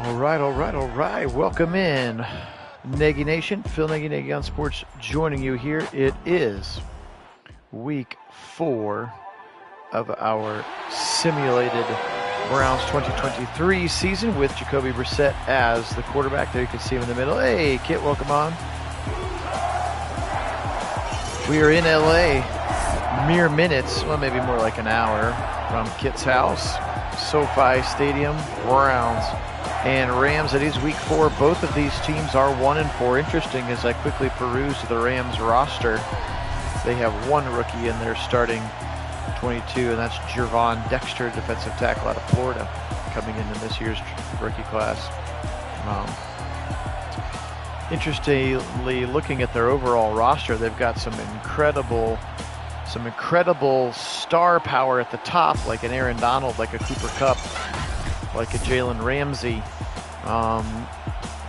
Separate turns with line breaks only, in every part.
All right. Welcome in, Nagy Nation. Phil Nagy on Sports joining you here. It is week 4 of our simulated Browns 2023 season with Jacoby Brissett as the quarterback. There you can see him in the middle. Hey, Kit, welcome on. We are in LA, mere minutes, well, maybe more like an hour from Kit's house. SoFi Stadium, Browns and Rams. It is week 4. Both of these teams are 1-4. Interesting as I quickly peruse the Rams roster. They have one rookie in their starting 22, and that's Gervon Dexter, defensive tackle out of Florida, coming in this year's rookie class. Interestingly, looking at their overall roster, they've got some incredible star power at the top, like an Aaron Donald, like a Cooper Kupp, like a Jalen Ramsey.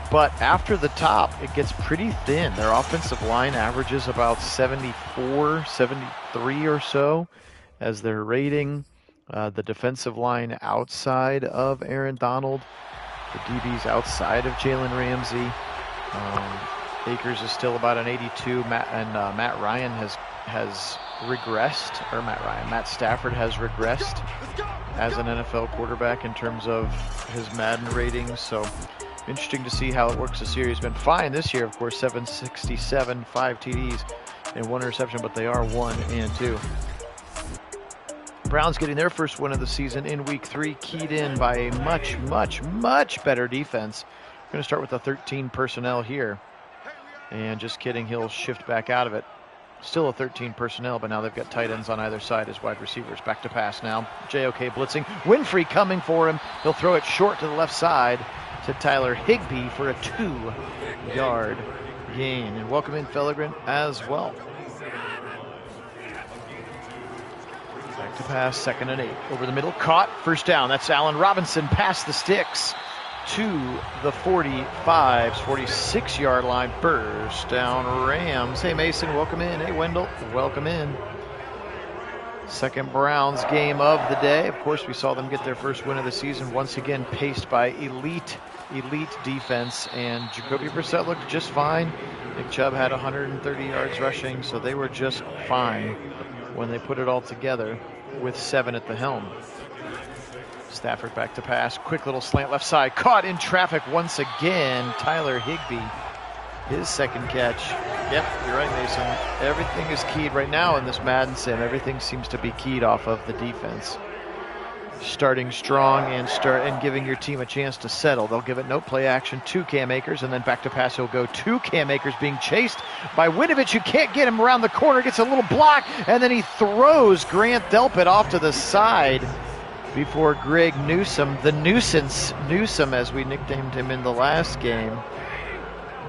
But after the top, it gets pretty thin. Their offensive line averages about 74, 73 or so as their rating. The defensive line outside of Aaron Donald, the DBs outside of Jalen Ramsey. Akers is still about an 82. Matt Ryan has regressed, or Matt Stafford has regressed as an NFL quarterback in terms of his Madden ratings. So interesting to see how it works this year. He's been fine this year, of course, 767, 5 TDs, and 1 interception, but they are 1-2. Browns getting their first win of the season in week 3, keyed in by a much better defense. We're going to start with the 13 personnel here. And just kidding, he'll shift back out of it. Still a 13 personnel, but now they've got tight ends on either side as wide receivers. Back to pass now. JOK blitzing. Winfrey coming for him. He'll throw it short to the left side to Tyler Higbee for a 2-yard gain. And welcome in Fellegren as well. Back to pass, 2nd and 8. Over the middle, caught, first down. That's Allen Robinson past the sticks to the 46-yard line. Burst down Rams. Hey, Mason, welcome in. Hey, Wendell, welcome in. Second Browns game of the day. Of course, we saw them get their first win of the season, once again paced by elite defense, and Jacoby Brissett looked just fine. Nick Chubb had 130 yards rushing, so they were just fine when they put it all together with 7 at the helm. Stafford back to pass. Quick little slant left side. Caught in traffic once again. Tyler Higbee, his second catch. Yep, you're right, Mason. Everything is keyed right now in this Madden sim. Everything seems to be keyed off of the defense. Starting strong and giving your team a chance to settle. They'll give it no play action to Cam Akers, and then back to pass he'll go to Cam Akers, being chased by Winovich, who can't get him around the corner. Gets a little block, and then he throws Grant Delpit off to the side before Greg Newsome, the nuisance Newsome as we nicknamed him in the last game,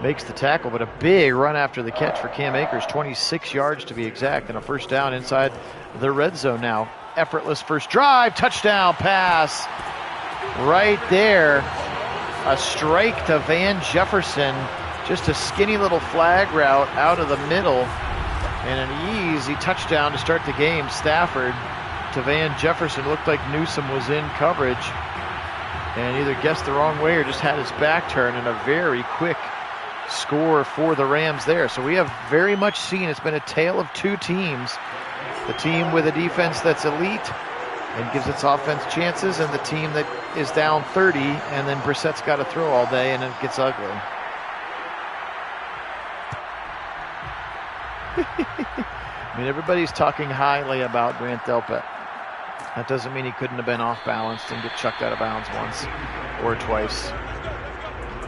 makes the tackle. But a big run after the catch for Cam Akers, 26 yards to be exact, and a first down inside the red zone now. Effortless first drive, touchdown pass right there. A strike to Van Jefferson, just a skinny little flag route out of the middle, and an easy touchdown to start the game. Stafford to Van Jefferson. Looked like Newsome was in coverage and either guessed the wrong way or just had his back turned, and a very quick score for the Rams there. So we have very much seen, it's been a tale of two teams. The team with a defense that's elite and gives its offense chances, and the team that is down 30 and then Brissett's got to throw all day and it gets ugly. I mean, everybody's talking highly about Grant Delpit. That doesn't mean he couldn't have been off balanced and get chucked out of bounds once or twice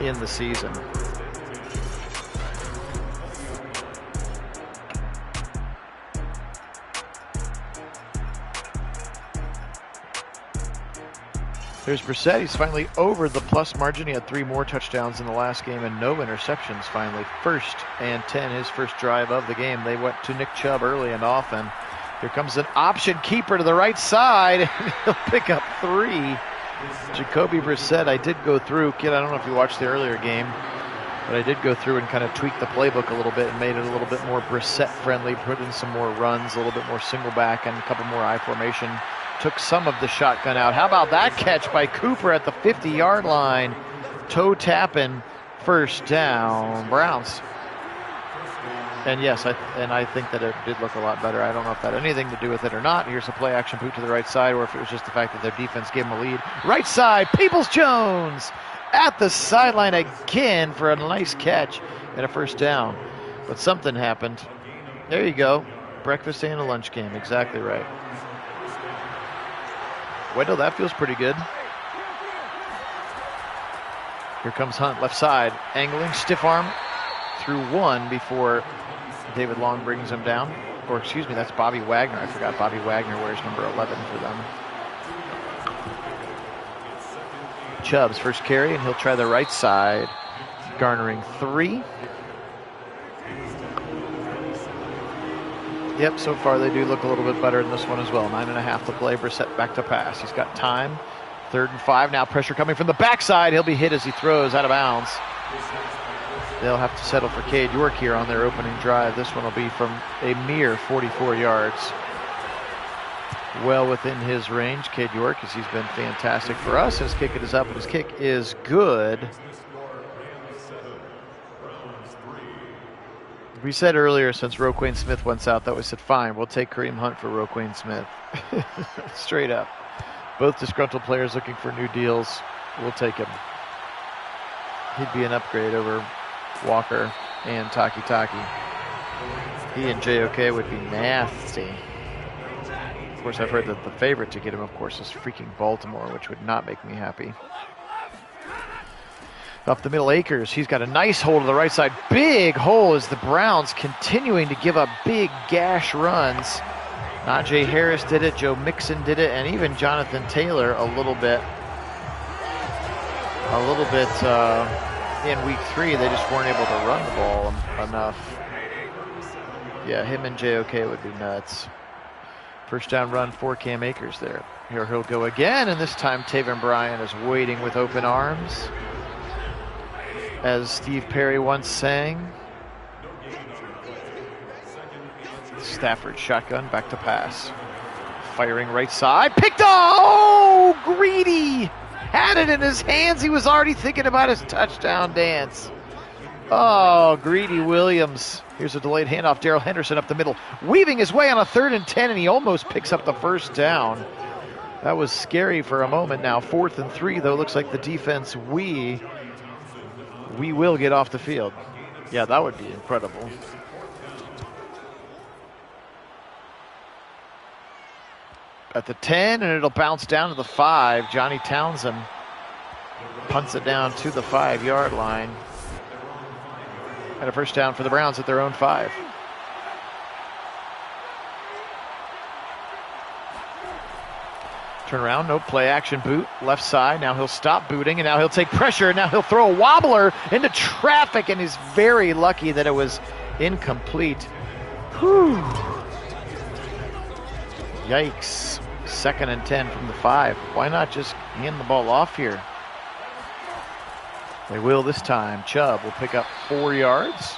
in the season. There's Brissett. He's finally over the plus margin. He had 3 more touchdowns in the last game and no interceptions finally. 1st and 10, his first drive of the game. They went to Nick Chubb early and often. Here comes an option keeper to the right side. He'll pick up 3. Jacoby Brissett, I did go through. Kid, I don't know if you watched the earlier game, but I did go through and kind of tweak the playbook a little bit and made it a little bit more Brissett friendly, put in some more runs, a little bit more single back and a couple more I formation. Took some of the shotgun out. How about that catch by Cooper at the 50-yard line? toe tapping, first down, Browns. And yes, I think that it did look a lot better. I don't know if that had anything to do with it or not. Here's a play action boot to the right side, or if it was just the fact that their defense gave them a lead. Right side, Peoples-Jones at the sideline again for a nice catch and a first down. But something happened. There you go. Breakfast and a lunch game. Exactly right. Wendell, that feels pretty good. Here comes Hunt, left side, angling, stiff arm through one before David Long brings him down. Or excuse me, that's Bobby Wagner. I forgot Bobby Wagner wears number 11 for them. Chubb's first carry, and he'll try the right side, garnering 3. Yep, so far they do look a little bit better in this one as well. 9.5 to play. Brissett back to pass. He's got time. 3rd and 5. Now pressure coming from the backside. He'll be hit as he throws out of bounds. They'll have to settle for Cade York here on their opening drive. This one will be from a mere 44 yards. Well within his range, Cade York, as he's been fantastic for us. His kick is up, and his kick is good. We said earlier, since Roquan Smith went out, that we said, fine, we'll take Kareem Hunt for Roquan Smith. Straight up. Both disgruntled players looking for new deals. We'll take him. He'd be an upgrade over Walker and Taki. He and JOK would be nasty. Of course, I've heard that the favorite to get him, of course, is freaking Baltimore, which would not make me happy. Up the middle, Akers. He's got a nice hole to the right side. Big hole as the Browns continuing to give up big gash runs. Najee Harris did it, Joe Mixon did it, and even Jonathan Taylor a little bit in week 3. They just weren't able to run the ball enough. Yeah, him and JOK would be nuts. First down run for Cam Akers there. Here he'll go again, and this time Taven Bryan is waiting with open arms. As Steve Perry once sang. Stafford shotgun, back to pass. Firing right side, picked off! Oh, Greedy! Had it in his hands, he was already thinking about his touchdown dance. Oh, Greedy Williams. Here's a delayed handoff, Darrell Henderson up the middle, weaving his way on a 3rd and 10, and he almost picks up the first down. That was scary for a moment now. 4th and 3, though, looks like the defense, we will get off the field. Yeah, that would be incredible. At the 10, and it'll bounce down to the 5. Johnny Townsend punts it down to the 5-yard line. And a first down for the Browns at their own 5. Turn around, no play action boot, left side. Now he'll stop booting, and now he'll take pressure, and now he'll throw a wobbler into traffic, and he's very lucky that it was incomplete. Whew. Yikes. 2nd and 10 from the 5. Why not just hand the ball off here? They will this time. Chubb will pick up 4 yards.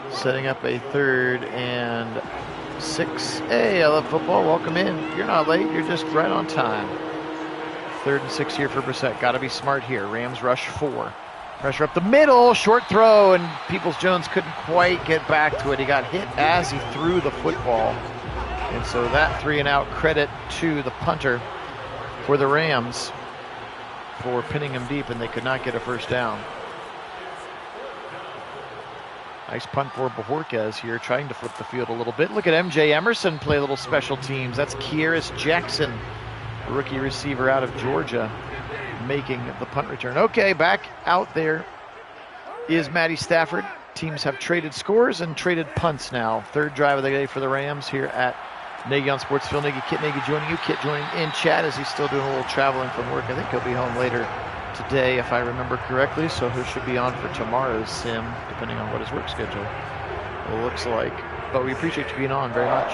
Setting up a 3rd and 6. Hey, I love football. Welcome in. You're not late. You're just right on time. 3rd and 6 here for Brissett. Got to be smart here. Rams rush 4. Pressure up the middle. Short throw, and Peoples-Jones couldn't quite get back to it. He got hit as he threw the football. And so that 3-and-out credit to the punter for the Rams for pinning him deep, and they could not get a first down. Nice punt for Bojorquez here, trying to flip the field a little bit. Look at MJ Emerson play a little special teams. That's Kieris Jackson, rookie receiver out of Georgia, making the punt return. Okay, back out there is Matty Stafford. Teams have traded scores and traded punts now. 3rd drive of the day for the Rams here at Nagy on Sports. Phil Nagy, Kit Nagy joining you. Kit joining in chat as he's still doing a little traveling from work. I think he'll be home later today, if I remember correctly, so he should be on for tomorrow's sim, depending on what his work schedule looks like. But we appreciate you being on very much.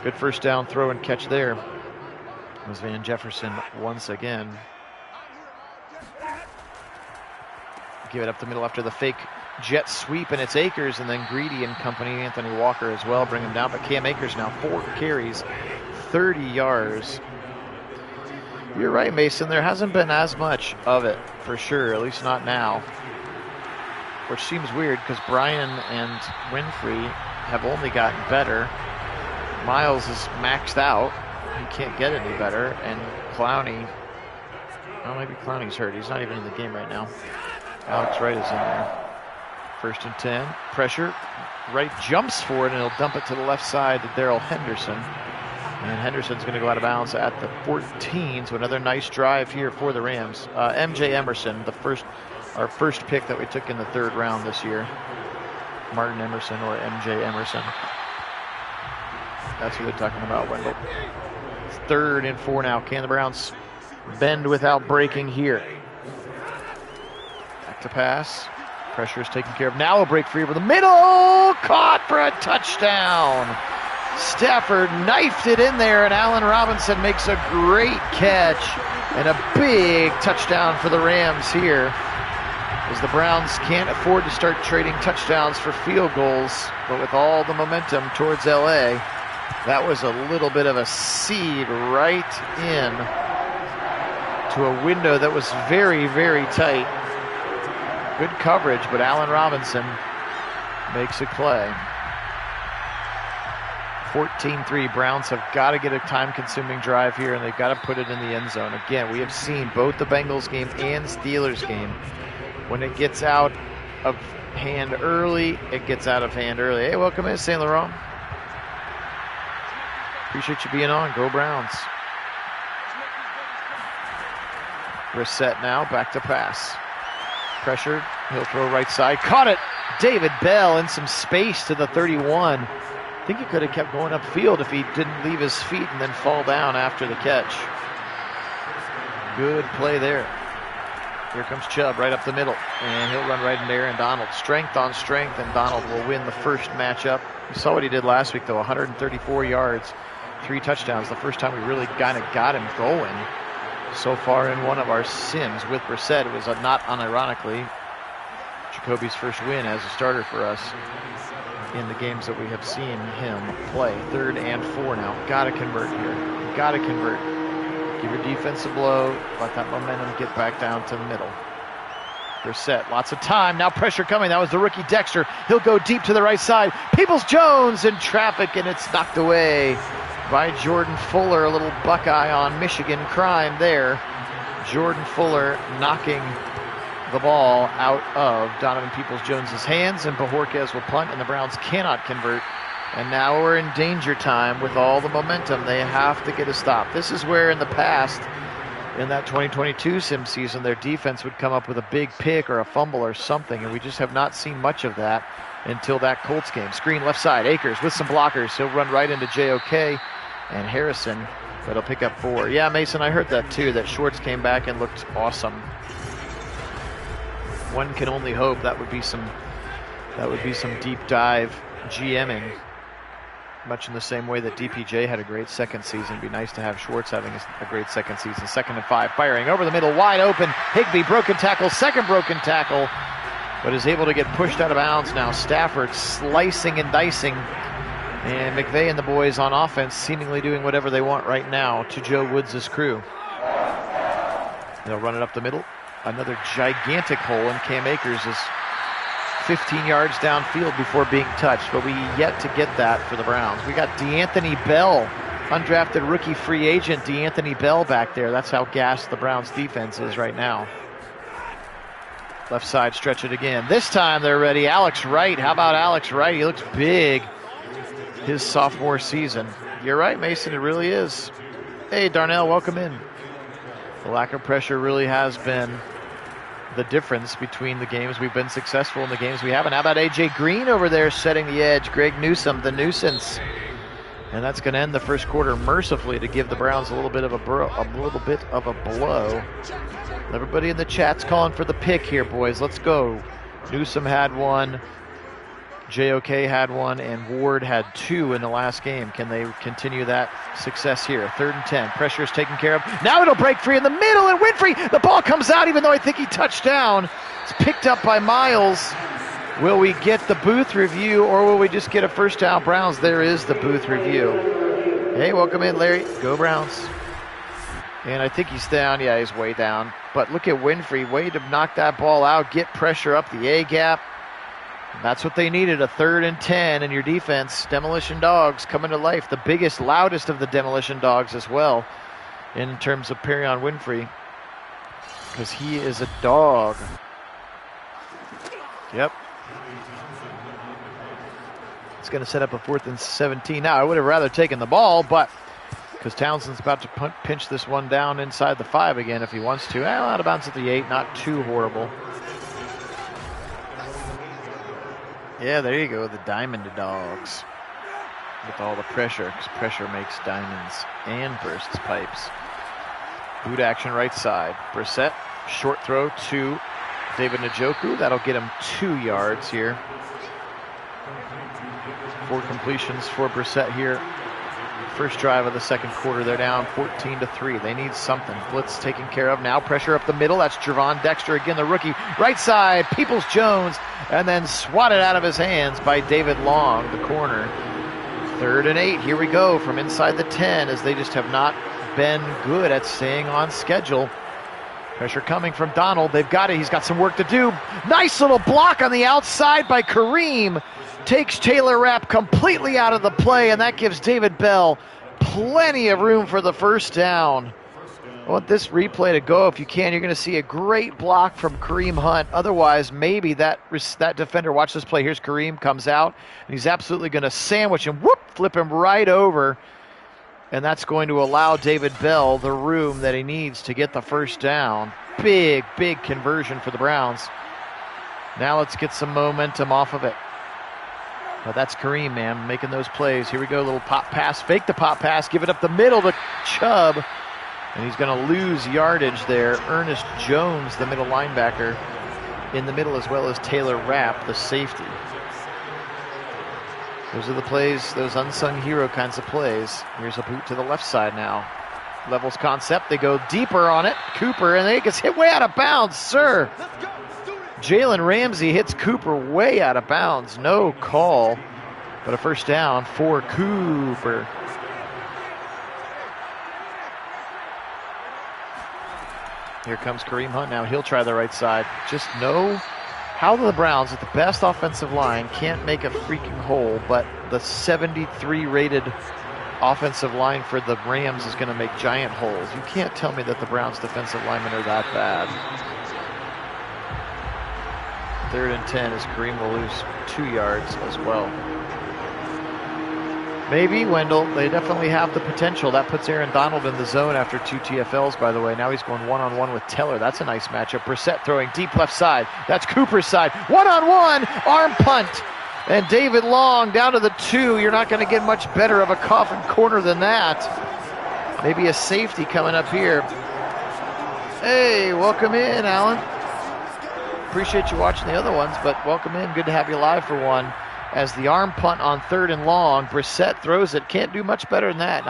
Good first down throw and catch there. It was Van Jefferson once again. Give it up the middle after the fake jet sweep, and it's Akers, and then Greedy and company, Anthony Walker as well, bring him down. But Cam Akers now 4 carries, 30 yards. You're right, Mason. There hasn't been as much of it, for sure, at least not now. Which seems weird because Brian and Winfrey have only gotten better. Miles is maxed out. He can't get any better. And Clowney, oh, maybe Clowney's hurt. He's not even in the game right now. Alex Wright is in there. 1st and 10. Pressure. Wright jumps for it, and he'll dump it to the left side to Darrell Henderson. And Henderson's going to go out of bounds at the 14. So another nice drive here for the Rams. MJ Emerson, our first pick that we took in the 3rd round this year. Martin Emerson or MJ Emerson. That's who they're talking about, Wendell. It's 3rd and 4 now. Can the Browns bend without breaking here? Back to pass. Pressure is taken care of. Now a break free over the middle. Caught for a touchdown. Stafford knifed it in there, and Allen Robinson makes a great catch. And a big touchdown for the Rams here, as the Browns can't afford to start trading touchdowns for field goals. But with all the momentum towards LA, that was a little bit of a seed right in to a window that was very, very tight. Good coverage, but Allen Robinson makes a play. 14-3. Browns have got to get a time-consuming drive here, and they've got to put it in the end zone. Again, we have seen both the Bengals game and Steelers game. When it gets out of hand early, it gets out of hand early. Hey, welcome in, St. Laurent. Appreciate you being on. Go Browns. Brissett now, back to pass. Pressure, he'll throw right side. Caught it! David Bell in some space to the 31. I think he could have kept going upfield if he didn't leave his feet and then fall down after the catch. Good play there. Here comes Chubb right up the middle, and he'll run right into Aaron Donald. Strength on strength, and Donald will win the first matchup. You saw what he did last week, though. 134 yards, 3 touchdowns. The first time we really kind of got him going. So far in one of our sims with Brissett, it was not unironically Jacoby's first win as a starter for us in the games that we have seen him play. 3rd and 4 now. Got to convert here. Got to convert. Give your defense a blow. Let that momentum get back down to the middle. Brissett, lots of time. Now pressure coming. That was the rookie Dexter. He'll go deep to the right side. Peoples-Jones in traffic, and it's knocked away by Jordan Fuller. A little Buckeye on Michigan crime there. Jordan Fuller knocking the ball out of Donovan Peoples-Jones' hands, and Bojorquez will punt, and the Browns cannot convert. And now we're in danger time with all the momentum. They have to get a stop. This is where in the past, in that 2022 sim season, their defense would come up with a big pick or a fumble or something, and we just have not seen much of that until that Colts game. Screen left side, Akers with some blockers. He'll run right into JOK and Harrison, but he'll pick up 4. Yeah, Mason, I heard that too, that Schwartz came back and looked awesome. One can only hope that would be some deep dive GMing, much in the same way that DPJ had a great second season. It'd be nice to have Schwartz having a great second season. 2nd and 5, firing over the middle, wide open. Higbee, broken tackle, second broken tackle, but is able to get pushed out of bounds now. Stafford slicing and dicing, and McVay and the boys on offense seemingly doing whatever they want right now to Joe Woods' crew. They'll run it up the middle. Another gigantic hole, and Cam Akers is 15 yards downfield before being touched, but we yet to get that for the Browns. We got DeAnthony Bell, undrafted rookie free agent DeAnthony Bell back there. That's how gassed the Browns defense is right now. Left side, stretch it again. This time they're ready. Alex Wright. How about Alex Wright? He looks big his sophomore season. You're right, Mason, it really is. Hey, Darnell, welcome in. The lack of pressure really has been the difference between the games we've been successful and the games we haven't. How about A.J. Green over there setting the edge? Greg Newsome, the nuisance. And that's going to end the first quarter mercifully to give the Browns a little bit of a blow. Everybody in the chat's calling for the pick here, boys. Let's go. Newsome had one. JOK had one, and Ward had 2 in the last game. Can they continue that success here? 3rd and 10. Pressure is taken care of. Now it'll break free in the middle, and Winfrey, the ball comes out, even though I think he touched down. It's picked up by Miles. Will we get the booth review, or will we just get a first down? Browns, there is the booth review. Hey, welcome in, Larry. Go Browns. And I think he's down. Yeah, he's way down. But look at Winfrey. Way to knock that ball out, get pressure up the A-gap. That's what they needed, a 3rd and 10 in your defense. Demolition Dogs coming to life. The biggest, loudest of the Demolition Dogs as well in terms of Perion Winfrey, because he is a dog. Yep. It's going to set up a 4th and 17. Now, I would have rather taken the ball, but because Townsend's about to pinch this one down inside the 5 again if he wants to. Out of bounds at the 8, not too horrible. Yeah, there you go, the Diamond Dogs. With all the pressure, because pressure makes diamonds and bursts pipes. Boot action right side. Brissett, short throw to David Njoku. That'll get him 2 yards here. 4 completions for Brissett here. First drive of the second quarter, they're down 14-3. They need something. Blitz taken care of. Now pressure up the middle. That's Javon Dexter again, the rookie. Right side, Peoples-Jones, and then swatted out of his hands by David Long, the corner. 3rd and 8. Here we go from inside the 10 as they just have not been good at staying on schedule. Pressure coming from Donald. They've got it. He's got some work to do. Nice little block on the outside by Kareem. Takes Taylor Rapp completely out of the play, and that gives David Bell plenty of room for the first down. I want this replay to go if you can. You're going to see a great block from Kareem Hunt. Otherwise, maybe that defender, watch this play. Here's Kareem, comes out, and he's absolutely going to sandwich him, flip him right over. And that's going to allow David Bell the room that he needs to get the first down. Big, big conversion for the Browns. Now let's get some momentum off of it. But that's Kareem, man, making those plays. Here we go, little pop pass, fake the pop pass, give it up the middle to Chubb. And he's going to lose yardage there. Ernest Jones, the middle linebacker, in the middle, as well as Taylor Rapp, the safety. Those are the plays, those unsung hero kinds of plays. Here's a boot to the left side now. Levels concept, they go deeper on it. Cooper, and it gets hit way out of bounds, sir. Jalen Ramsey hits Cooper way out of bounds. No call, but a first down for Cooper. Here comes Kareem Hunt now. He'll try the right side. Just know how the Browns, with the best offensive line, can't make a freaking hole, but the 73 rated offensive line for the Rams is going to make giant holes. You can't tell me that the Browns defensive linemen are that bad. 3rd and 10 as Kareem will lose 2 yards as well. Maybe, Wendell. They definitely have the potential. That puts Aaron Donald in the zone after 2 TFLs, by the way. Now he's going one-on-one with Teller. That's a nice matchup. Brissett throwing deep left side. That's Cooper's side. One-on-one, arm punt. And David Long down to the 2. You're not going to get much better of a coffin corner than that. Maybe a safety coming up here. Hey, welcome in, Alan. Appreciate you watching the other ones, but welcome in. Good to have you live for one. As the arm punt on 3rd and long, Brissett throws it. Can't do much better than that.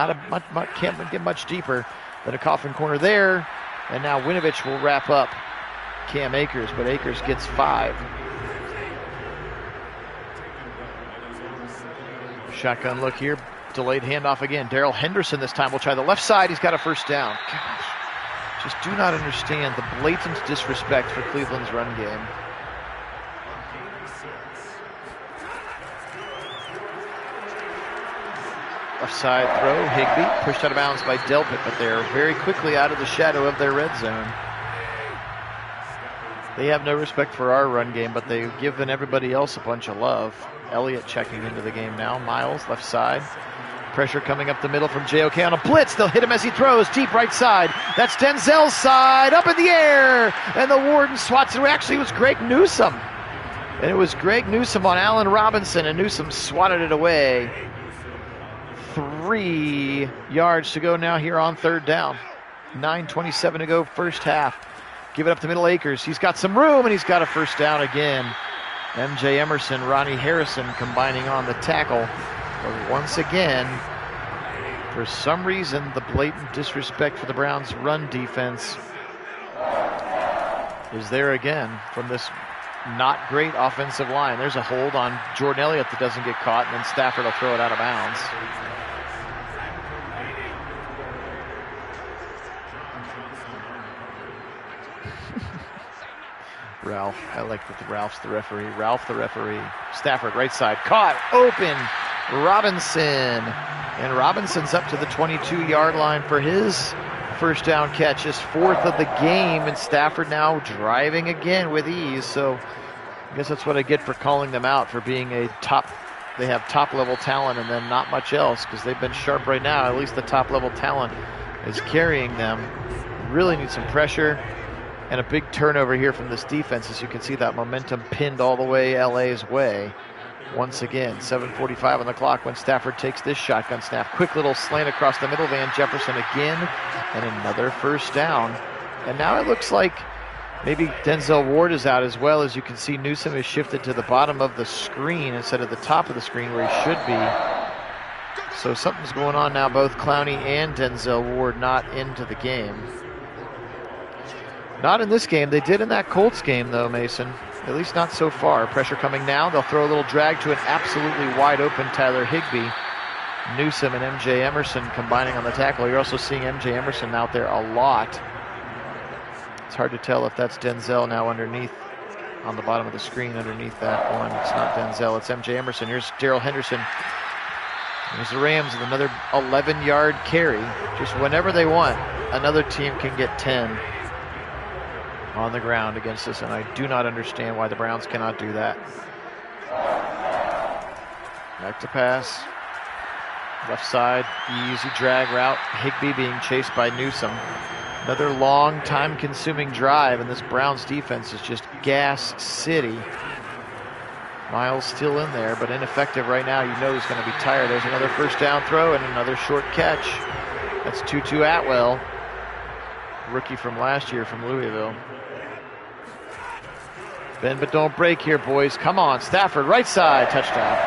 Can't get much deeper than a coffin corner there. And now Winovich will wrap up Cam Akers, but Akers gets 5. Shotgun look here. Delayed handoff again. Darrell Henderson this time will try the left side. He's got a first down. Gosh. Just do not understand the blatant disrespect for Cleveland's run game. Left side throw, Higbee, pushed out of bounds by Delpit, but they're very quickly out of the shadow of their red zone. They have no respect for our run game, but they've given everybody else a bunch of love. Elliott checking into the game now. Miles, left side. Pressure coming up the middle from JOK on a blitz. They'll hit him as he throws. Deep right side. That's Denzel's side. Up in the air. And the Warden swats it. Actually, it was Greg Newsome. And it was Greg Newsome on Allen Robinson, and Newsome swatted it away. 3 yards to go now here on 3rd down. 9:27 to go first half. Give it up to middle Akers. He's got some room, and he's got a first down again. MJ Emerson, Ronnie Harrison combining on the tackle. But once again, for some reason, the blatant disrespect for the Browns' run defense is there again from this not great offensive line. There's a hold on Jordan Elliott that doesn't get caught, and then Stafford will throw it out of bounds. Ralph. I like that Ralph's the referee. Ralph the referee. Stafford, right side. Caught. Open. Robinson. And Robinson's up to the 22-yard line for his first down catch. His 4th of the game. And Stafford now driving again with ease. So I guess that's what I get for calling them out, for being a top. They have top-level talent and then not much else, because they've been sharp right now. At least the top-level talent is carrying them. Really need some pressure. And a big turnover here from this defense. As you can see, that momentum pinned all the way LA's way. Once again, 7:45 on the clock when Stafford takes this shotgun snap. Quick little slant across the middle. Van Jefferson again. And another first down. And now it looks like maybe Denzel Ward is out as well. As you can see, Newsome is shifted to the bottom of the screen instead of the top of the screen where he should be. So something's going on now. Both Clowney and Denzel Ward not into the game. Not in this game. They did in that Colts game, though, Mason. At least not so far. Pressure coming now. They'll throw a little drag to an absolutely wide-open Tyler Higbee. Newsome and M.J. Emerson combining on the tackle. You're also seeing M.J. Emerson out there a lot. It's hard to tell if that's Denzel now underneath, on the bottom of the screen underneath that one. It's not Denzel. It's M.J. Emerson. Here's Darrell Henderson. There's the Rams with another 11-yard carry. Just whenever they want, another team can get 10. On the ground against us, and I do not understand why the Browns cannot do that. Back to pass. Left side, easy drag route. Higbee being chased by Newsome. Another long, time-consuming drive, and this Browns defense is just gas city. Miles still in there, but ineffective right now. You know he's going to be tired. There's another first down throw and another short catch. That's Tutu Atwell, rookie from last year from Louisville. Bend but don't break here, boys. Come on, Stafford, right side, touchdown.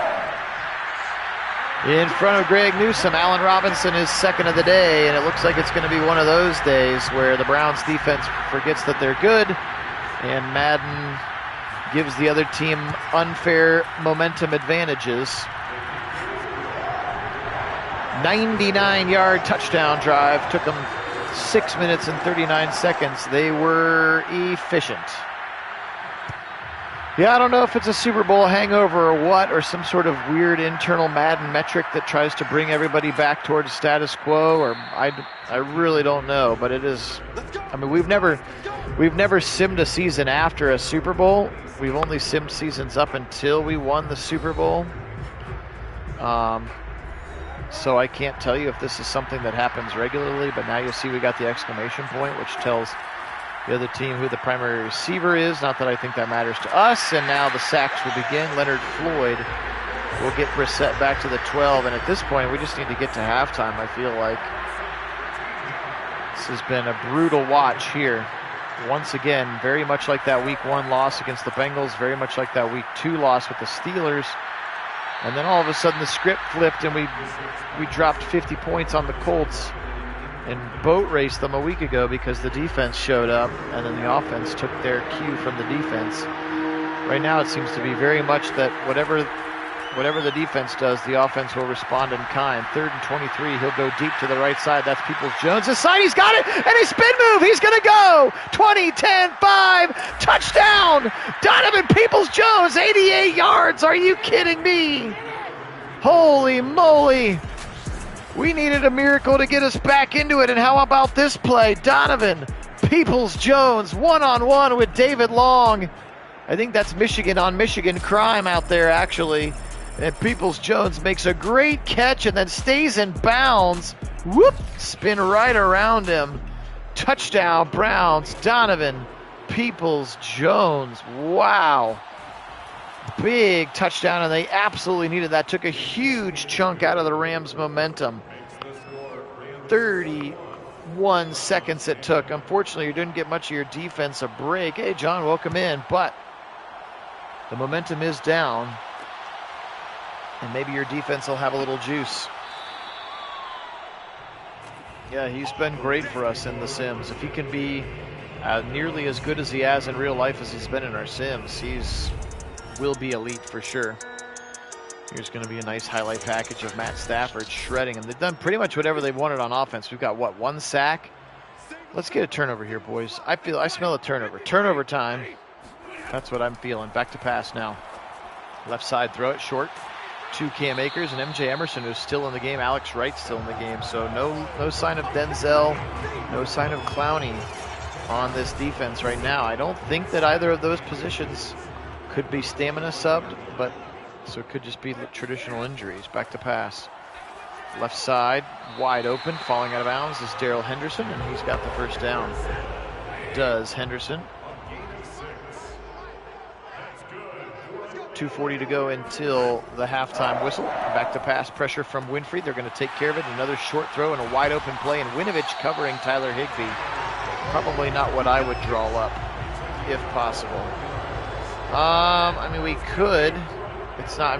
In front of Greg Newsome, Allen Robinson is 2nd of the day, and it looks like it's going to be one of those days where the Browns defense forgets that they're good, and Madden gives the other team unfair momentum advantages. 99-yard touchdown drive. Took them 6 minutes and 39 seconds. They were efficient. Yeah, I don't know if it's a Super Bowl hangover or what, or some sort of weird internal Madden metric that tries to bring everybody back towards status quo, or I really don't know, but it is. I mean, we've never simmed a season after a Super Bowl. We've only simmed seasons up until we won the Super Bowl. So I can't tell you if this is something that happens regularly, but now you'll see we got the exclamation point, which tells the other team who the primary receiver is. Not that I think that matters to us. And now the sacks will begin. Leonard Floyd will get Brissett back to the 12. And at this point, we just need to get to halftime, I feel like. This has been a brutal watch here. Once again, very much like that Week 1 loss against the Bengals, very much like that Week 2 loss with the Steelers. And then all of a sudden the script flipped and we dropped 50 points on the Colts and boat raced them a week ago because the defense showed up, and then the offense took their cue from the defense. Right now it seems to be very much that whatever the defense does, the offense will respond in kind. 3rd and 23, he'll go deep to the right side. That's Peoples-Jones. His side, he's got it, and a spin move. He's going to go. 20, 10, 5, touchdown. Donovan Peoples-Jones, 88 yards. Are you kidding me? Holy moly. We needed a miracle to get us back into it, and how about this play? Donovan Peoples-Jones, one-on-one with David Long. I think that's Michigan on Michigan crime out there, actually. And Peoples-Jones makes a great catch and then stays in bounds. Whoop! Spin right around him. Touchdown, Browns. Donovan Peoples-Jones. Wow. Big touchdown, and they absolutely needed that. Took a huge chunk out of the Rams' momentum. 31 seconds it took. Unfortunately, you didn't get much of your defense a break. Hey, John, welcome in. But the momentum is down, and maybe your defense will have a little juice. Yeah, he's been great for us in the Sims. If he can be nearly as good as he has in real life as he's been in our Sims, will be elite for sure. Here's going to be a nice highlight package of Matt Stafford shredding him. They've done pretty much whatever they wanted on offense. We've got, what, 1 sack? Let's get a turnover here, boys. I smell a turnover. Turnover time. That's what I'm feeling. Back to pass now. Left side, throw it short to Cam Akers and MJ Emerson, who's still in the game. Alex Wright's still in the game. So no sign of Denzel, no sign of Clowney on this defense right now. I don't think that either of those positions could be stamina subbed, but so it could just be traditional injuries. Back to pass. Left side, wide open, falling out of bounds is Darrell Henderson, and he's got the first down. Does Henderson. 2:40 to go until the halftime whistle. Back to pass, pressure from Winfrey. They're going to take care of it. Another short throw and a wide open play, and Winovich covering Tyler Higbee. Probably not what I would draw up, if possible. I mean, we could. It's not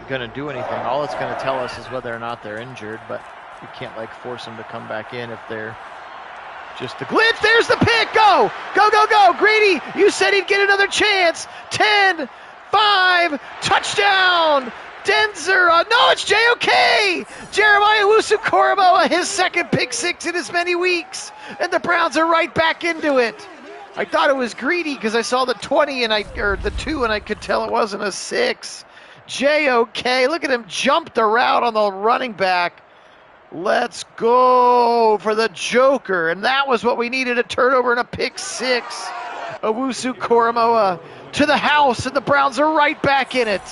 going to do anything. All it's going to tell us is whether or not they're injured, but we can't like force them to come back in if they're just a glitch. There's the pick. Go, go, go, go. Grady, you said he'd get another chance. 10, 5, touchdown. Denzer, no, it's JOK. Jeremiah Owusu-Koramoah, his second pick six in as many weeks, and the Browns are right back into it. I thought it was Greedy because I saw the 20 or the 2 and I could tell it wasn't a 6. JOK, look at him jump the route on the running back. Let's go for the Joker, and that was what we needed, a turnover and a pick six. Owusu-Koramoah to the house, and the Browns are right back in it.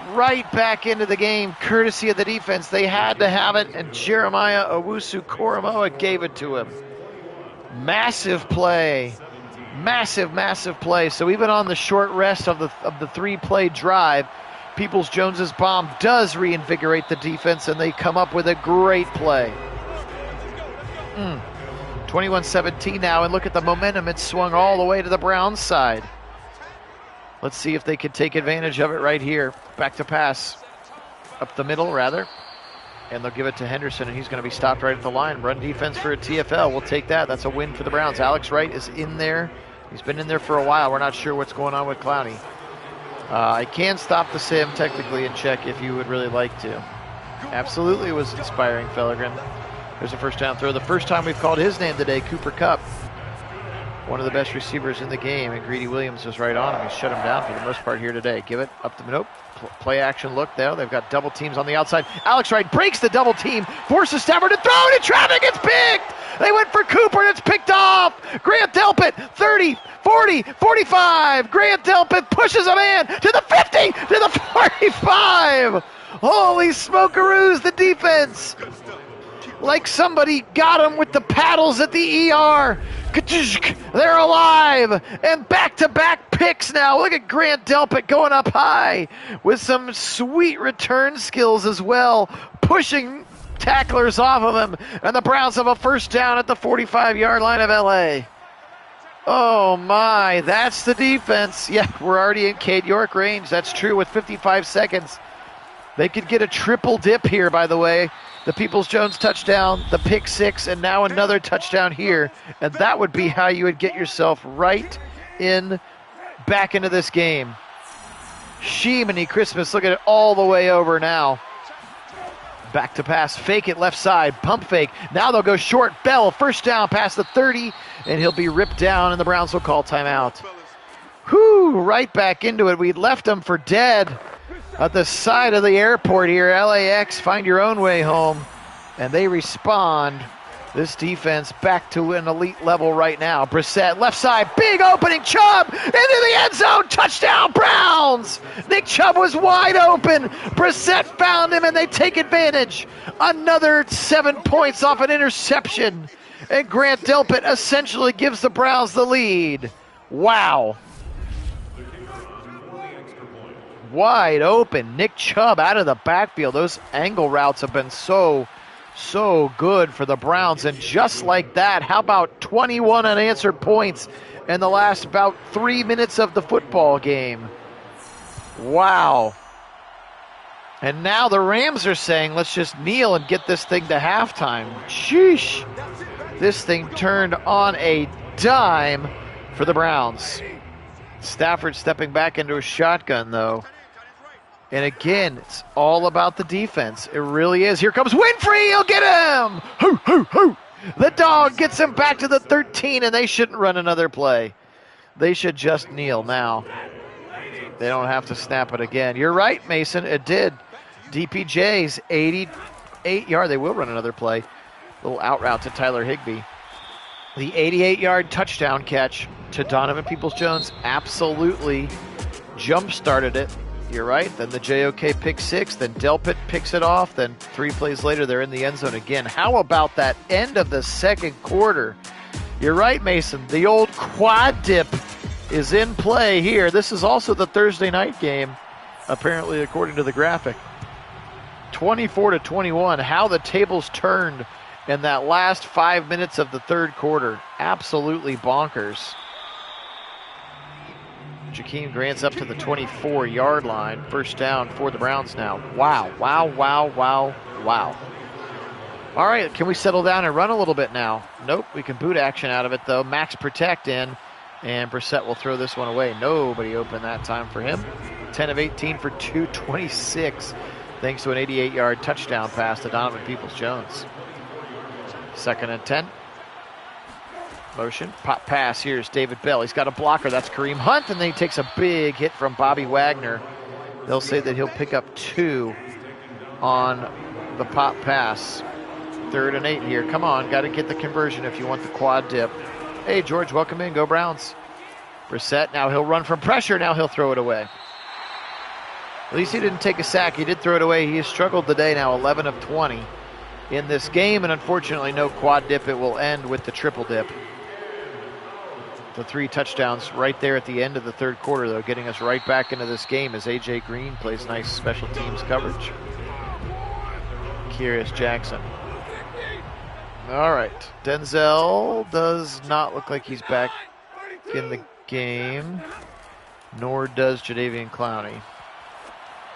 Right back into the game, courtesy of the defense. They had to have it, and Jeremiah Owusu-Koramoah gave it to him. Massive play. Massive, massive play. So even on the short rest of the 3-play drive, Peoples-Jones's bomb does reinvigorate the defense, and they come up with a great play. 21-17 now, and look at the momentum. It's swung all the way to the Browns side. Let's see if they can take advantage of it right here. Back to pass. Up the middle, rather. And they'll give it to Henderson, and he's going to be stopped right at the line. Run defense for a TFL. We'll take that. That's a win for the Browns. Alex Wright is in there. He's been in there for a while. We're not sure what's going on with Clowney. I can stop the sim technically and check if you would really like to. Absolutely, it was inspiring, Fellegren. There's a first down throw. The first time we've called his name today, Cooper Kupp. One of the best receivers in the game, and Greedy Williams was right on him. He shut him down for the most part here today. Give it up to nope. Play action look there. They've got double teams on the outside. Alex Wright breaks the double team, forces Stafford to throw it, and traffic gets picked. They went for Cooper, and it's picked off. Grant Delpit, 30, 40, 45. Grant Delpit pushes a man to the 50, to the 45. Holy smokeroos, the defense. Like somebody got him with the paddles at the ER. They're alive, and back-to-back picks now. Look at Grant Delpit going up high with some sweet return skills as well, pushing tacklers off of him, and the Browns have a first down at the 45-yard line of LA. Oh my, that's the defense. Yeah, we're already in Cade York range. That's true with 55 seconds. They could get a triple dip here, by the way. The Peoples-Jones touchdown, the pick six, and now another touchdown here. And that would be how you would get yourself right back into this game. Shemini Christmas, look at it all the way over now. Back to pass, fake it left side, pump fake. Now they'll go short. Bell, first down past the 30, and he'll be ripped down, and the Browns will call timeout. Whew, right back into it. We left him for dead. At the side of the airport here, LAX, find your own way home. And they respond. This defense back to an elite level right now. Brissett, left side, big opening. Chubb into the end zone. Touchdown, Browns. Nick Chubb was wide open. Brissett found him, and they take advantage. Another 7 points off an interception. And Grant Delpit essentially gives the Browns the lead. Wow. Wide open. Nick Chubb out of the backfield. Those angle routes have been so good for the Browns. And just like that, how about 21 unanswered points in the last about 3 minutes of the football game? Wow. And now the Rams are saying, let's just kneel and get this thing to halftime. Sheesh. This thing turned on a dime for the Browns. Stafford stepping back into a shotgun, though. And again, it's all about the defense. It really is. Here comes Winfrey. He'll get him. Hoo, hoo, hoo. The dog gets him back to the 13, and they shouldn't run another play. They should just kneel now. They don't have to snap it again. You're right, Mason. It did. DPJ's 88-yard. They will run another play. Little out route to Tyler Higbee. The 88-yard touchdown catch to Donovan Peoples-Jones absolutely jump-started it. You're right. Then the JOK pick six. Then Delpit picks it off. Then 3 plays later, they're in the end zone again. How about that end of the second quarter? You're right, Mason. The old quad dip is in play here. This is also the Thursday night game, apparently, according to the graphic. 24-21. How the tables turned in that last 5 minutes of the third quarter. Absolutely bonkers. Jakeem Grant's up to the 24-yard line. First down for the Browns now. Wow, wow, wow, wow, wow. All right, can we settle down and run a little bit now? Nope, we can boot action out of it, though. Max protect in, and Brissett will throw this one away. Nobody open that time for him. 10 of 18 for 226, thanks to an 88-yard touchdown pass to Donovan Peoples-Jones. 2nd and 10. Motion, pop pass. Here's David Bell. He's got a blocker. That's Kareem Hunt, and then he takes a big hit from Bobby Wagner. They'll say that he'll pick up 2 on the pop pass. 3rd and 8 here. Come on, got to get the conversion if you want the quad dip. Hey, George, welcome in. Go Browns. Brissett, now he'll run from pressure. Now he'll throw it away. At least he didn't take a sack. He did throw it away. He has struggled today now, 11 of 20 in this game, and unfortunately no quad dip. It will end with the triple dip. The 3 touchdowns right there at the end of the third quarter, though, getting us right back into this game as A.J. Green plays nice special teams coverage. Kearis Jackson. All right. Denzel does not look like he's back in the game, nor does Jadeveon Clowney.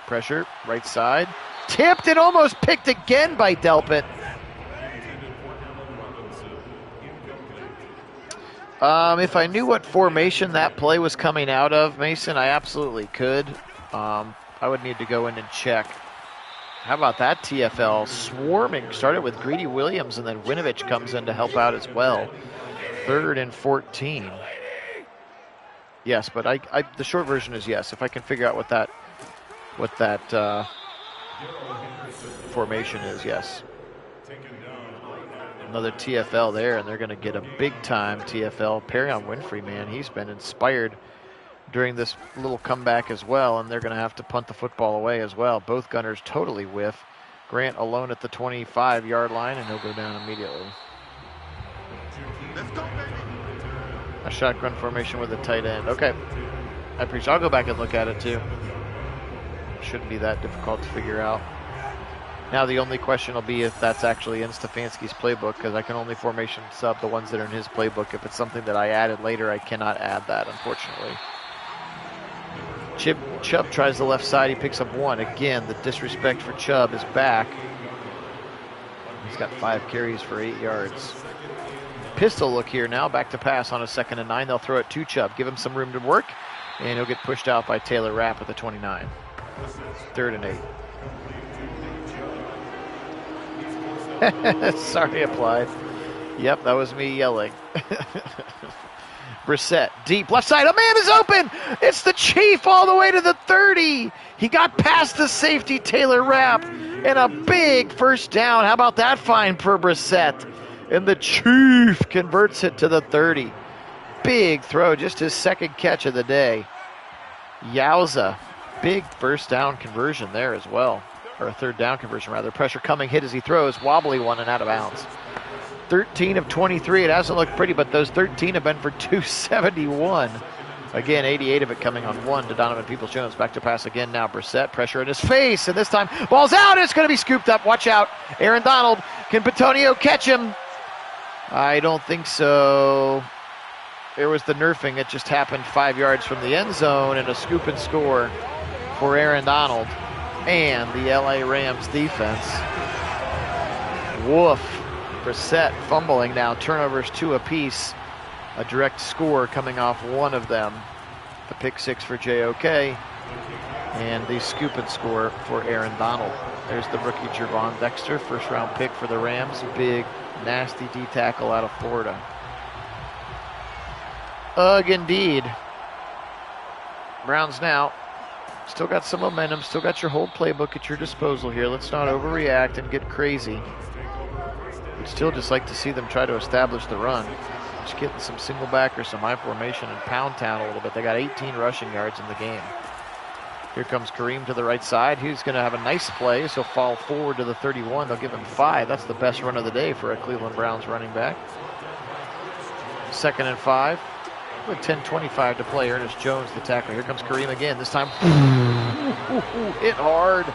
Pressure, right side. Tipped and almost picked again by Delpit. If I knew what formation that play was coming out of, Mason, I absolutely could. I would need to go in and check. How about that TFL swarming? Started with Greedy Williams, and then Winovich comes in to help out as well. 3rd and 14. Yes, but the short version is yes. If I can figure out what that formation is, yes. Another TFL there, and they're going to get a big-time TFL. Perion Winfrey, man, he's been inspired during this little comeback as well, and they're going to have to punt the football away as well. Both gunners totally whiff. Grant alone at the 25-yard line, and he'll go down immediately.
Let's go, baby.
A shotgun formation with a tight end. Okay, I appreciate. I'll go back and look at it too. Shouldn't be that difficult to figure out. Now the only question will be if that's actually in Stefanski's playbook, because I can only formation sub the ones that are in his playbook. If it's something that I added later, I cannot add that, unfortunately. Chubb tries the left side. He picks up 1. Again, the disrespect for Chubb is back. He's got 5 carries for 8 yards. Pistol look here now. Back to pass on a 2nd and 9. They'll throw it to Chubb. Give him some room to work, and he'll get pushed out by Taylor Rapp at the 29. 3rd and 8. Sorry, applied. Yep, that was me yelling. Brissett, deep left side. A man is open. It's the Chief all the way to the 30. He got past the safety, Taylor Rapp, and a big first down. How about that find for Brissett? And the Chief converts it to the 30. Big throw, just his 2nd catch of the day. Yowza. Big first down conversion there as well. Or a 3rd down conversion, rather. Pressure coming, hit as he throws. Wobbly one and out of bounds. 13 of 23. It hasn't looked pretty, but those 13 have been for 271. Again, 88 of it coming on 1 to Donovan Peoples-Jones. Back to pass again now. Brissett, pressure in his face, and this time ball's out. It's going to be scooped up. Watch out. Aaron Donald. Can Petonio catch him? I don't think so. There was the nerfing. It just happened 5 yards from the end zone, and a scoop and score for Aaron Donald and the LA Rams defense. Woof. Brissett fumbling now. Turnovers 2 apiece. A direct score coming off 1 of them. The pick 6 for JOK. And the scoop and score for Aaron Donald. There's the rookie Jervon Dexter, 1st round pick for the Rams. Big, nasty D tackle out of Florida. Ugh, indeed. Browns now. Still got some momentum. Still got your whole playbook at your disposal here. Let's not overreact and get crazy. We'd still just like to see them try to establish the run. Just getting some single back or some high formation and pound town a little bit. They got 18 rushing yards in the game. Here comes Kareem to the right side. He's going to have a nice play, so fall forward to the 31. They'll give him 5. That's the best run of the day for a Cleveland Browns running back. 2nd and 5. With 10:25 to play. Ernest Jones, the tackler. Here comes Kareem again. This time, hit hard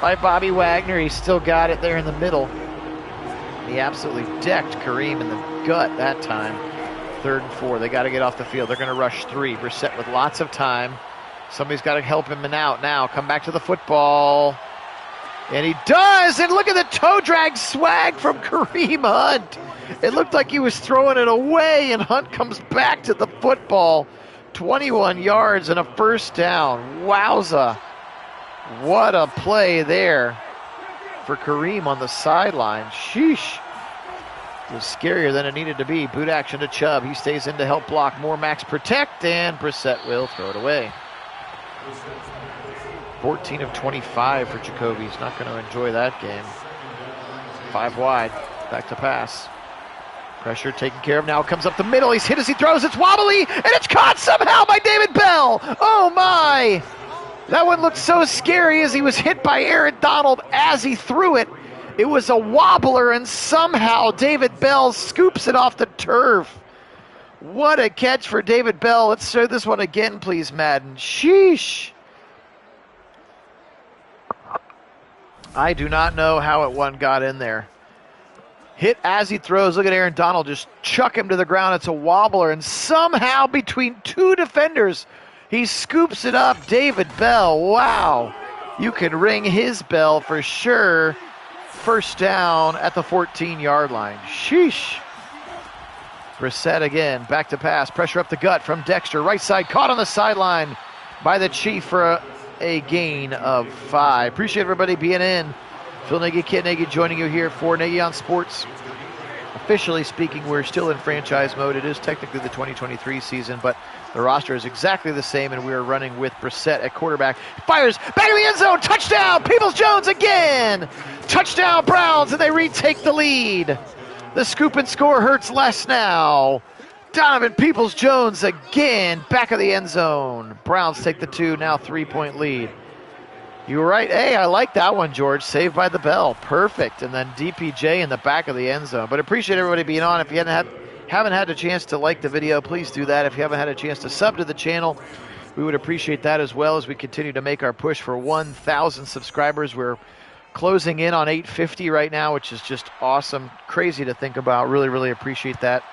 by Bobby Wagner. He still got it there in the middle. He absolutely decked Kareem in the gut that time. 3rd and 4. They got to get off the field. They're going to rush 3. Brissett with lots of time. Somebody's got to help him out now. Come back to the football. And he does! And look at the toe drag swag from Kareem Hunt. It looked like he was throwing it away, and Hunt comes back to the football. 21 yards and a first down. Wowza. What a play there for Kareem on the sideline. Sheesh. It was scarier than it needed to be. Boot action to Chubb. He stays in to help block. More max protect, and Brissett will throw it away. 14 of 25 for Jacoby. He's not going to enjoy that game. 5 wide. Back to pass. Pressure taken care of. Now comes up the middle. He's hit as he throws. It's wobbly, and it's caught somehow by David Bell. Oh, my. That one looked so scary as he was hit by Aaron Donald as he threw it. It was a wobbler, and somehow David Bell scoops it off the turf. What a catch for David Bell. Let's show this one again, please, Madden. Sheesh. I do not know how it one got in there. Hit as he throws. Look at Aaron Donald just chuck him to the ground. It's a wobbler, and somehow between 2 defenders, he scoops it up. David Bell, wow. You can ring his bell for sure. First down at the 14-yard line. Sheesh. Brissett again, back to pass. Pressure up the gut from Dexter. Right side, caught on the sideline by the Chief for a gain of 5. Appreciate everybody being in. Phil Nagy, Kit Nagy joining you here for Nagy on Sports. Officially speaking, we're still in franchise mode. It is technically the 2023 season, but the roster is exactly the same, and we are running with Brissett at quarterback. Fires back in the end zone. Touchdown! Peoples-Jones again! Touchdown Browns, and they retake the lead. The scoop and score hurts less now. Donovan Peoples-Jones again, back of the end zone. Browns take the 2, now 3-point lead. You were right. Hey, I like that one, George. Saved by the bell. Perfect. And then DPJ in the back of the end zone. But appreciate everybody being on. If you haven't had a chance to like the video, please do that. If you haven't had a chance to sub to the channel, we would appreciate that as well as we continue to make our push for 1,000 subscribers. We're closing in on 850 right now, which is just awesome. Crazy to think about. Really, really appreciate that.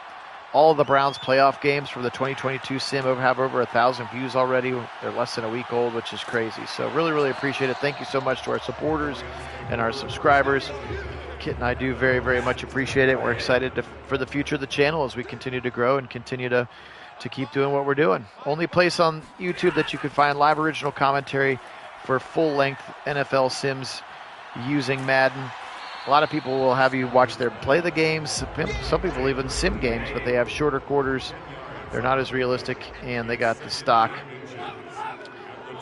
All of the Browns playoff games from the 2022 sim have over 1,000 views already. They're less than a week old, which is crazy. So really, really appreciate it. Thank you so much to our supporters and our subscribers. Kit and I do very, very much appreciate it. We're excited for the future of the channel as we continue to grow and continue to keep doing what we're doing. Only place on YouTube that you can find live original commentary for full-length NFL sims using Madden. A lot of people will have you watch play the games. Some people even sim games, but they have shorter quarters. They're not as realistic, and they got the stock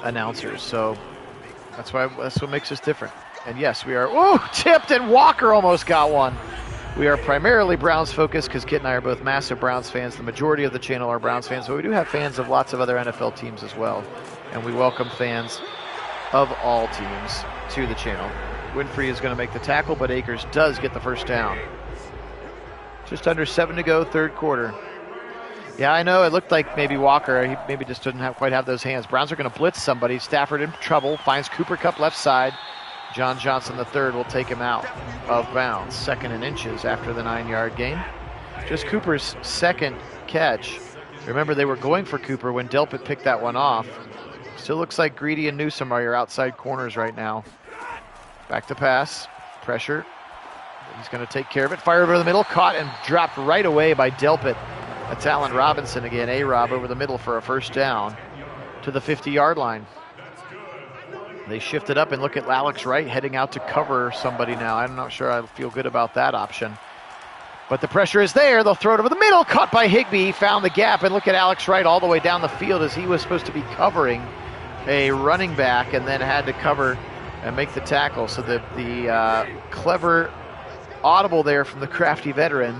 announcers. So that's what makes us different. And yes, we are tipped, and Walker almost got one. We are primarily Browns focused because Kit and I are both massive Browns fans. The majority of the channel are Browns fans, but we do have fans of lots of other NFL teams as well. And we welcome fans of all teams to the channel. Winfrey is going to make the tackle, but Akers does get the first down. Just under 7 to go, third quarter. Yeah, I know. It looked like maybe Walker, he maybe just didn't quite have those hands. Browns are going to blitz somebody. Stafford in trouble, finds Cooper Kupp left side. John Johnson III will take him out of bounds. 2nd and inches after the 9-yard gain. Just Cooper's second catch. Remember, they were going for Cooper when Delpit picked that one off. Still looks like Greedy and Newsome are your outside corners right now. Back to pass. Pressure. He's going to take care of it. Fire over the middle. Caught and dropped right away by Delpit. That's Allen Robinson again. A-Rob over the middle for a first down to the 50-yard line. They shifted up and look at Alex Wright heading out to cover somebody now. I'm not sure I feel good about that option. But the pressure is there. They'll throw it over the middle. Caught by Higbee. Found the gap. And look at Alex Wright all the way down the field as he was supposed to be covering a running back and then had to cover and make the tackle. So the clever audible there from the crafty veteran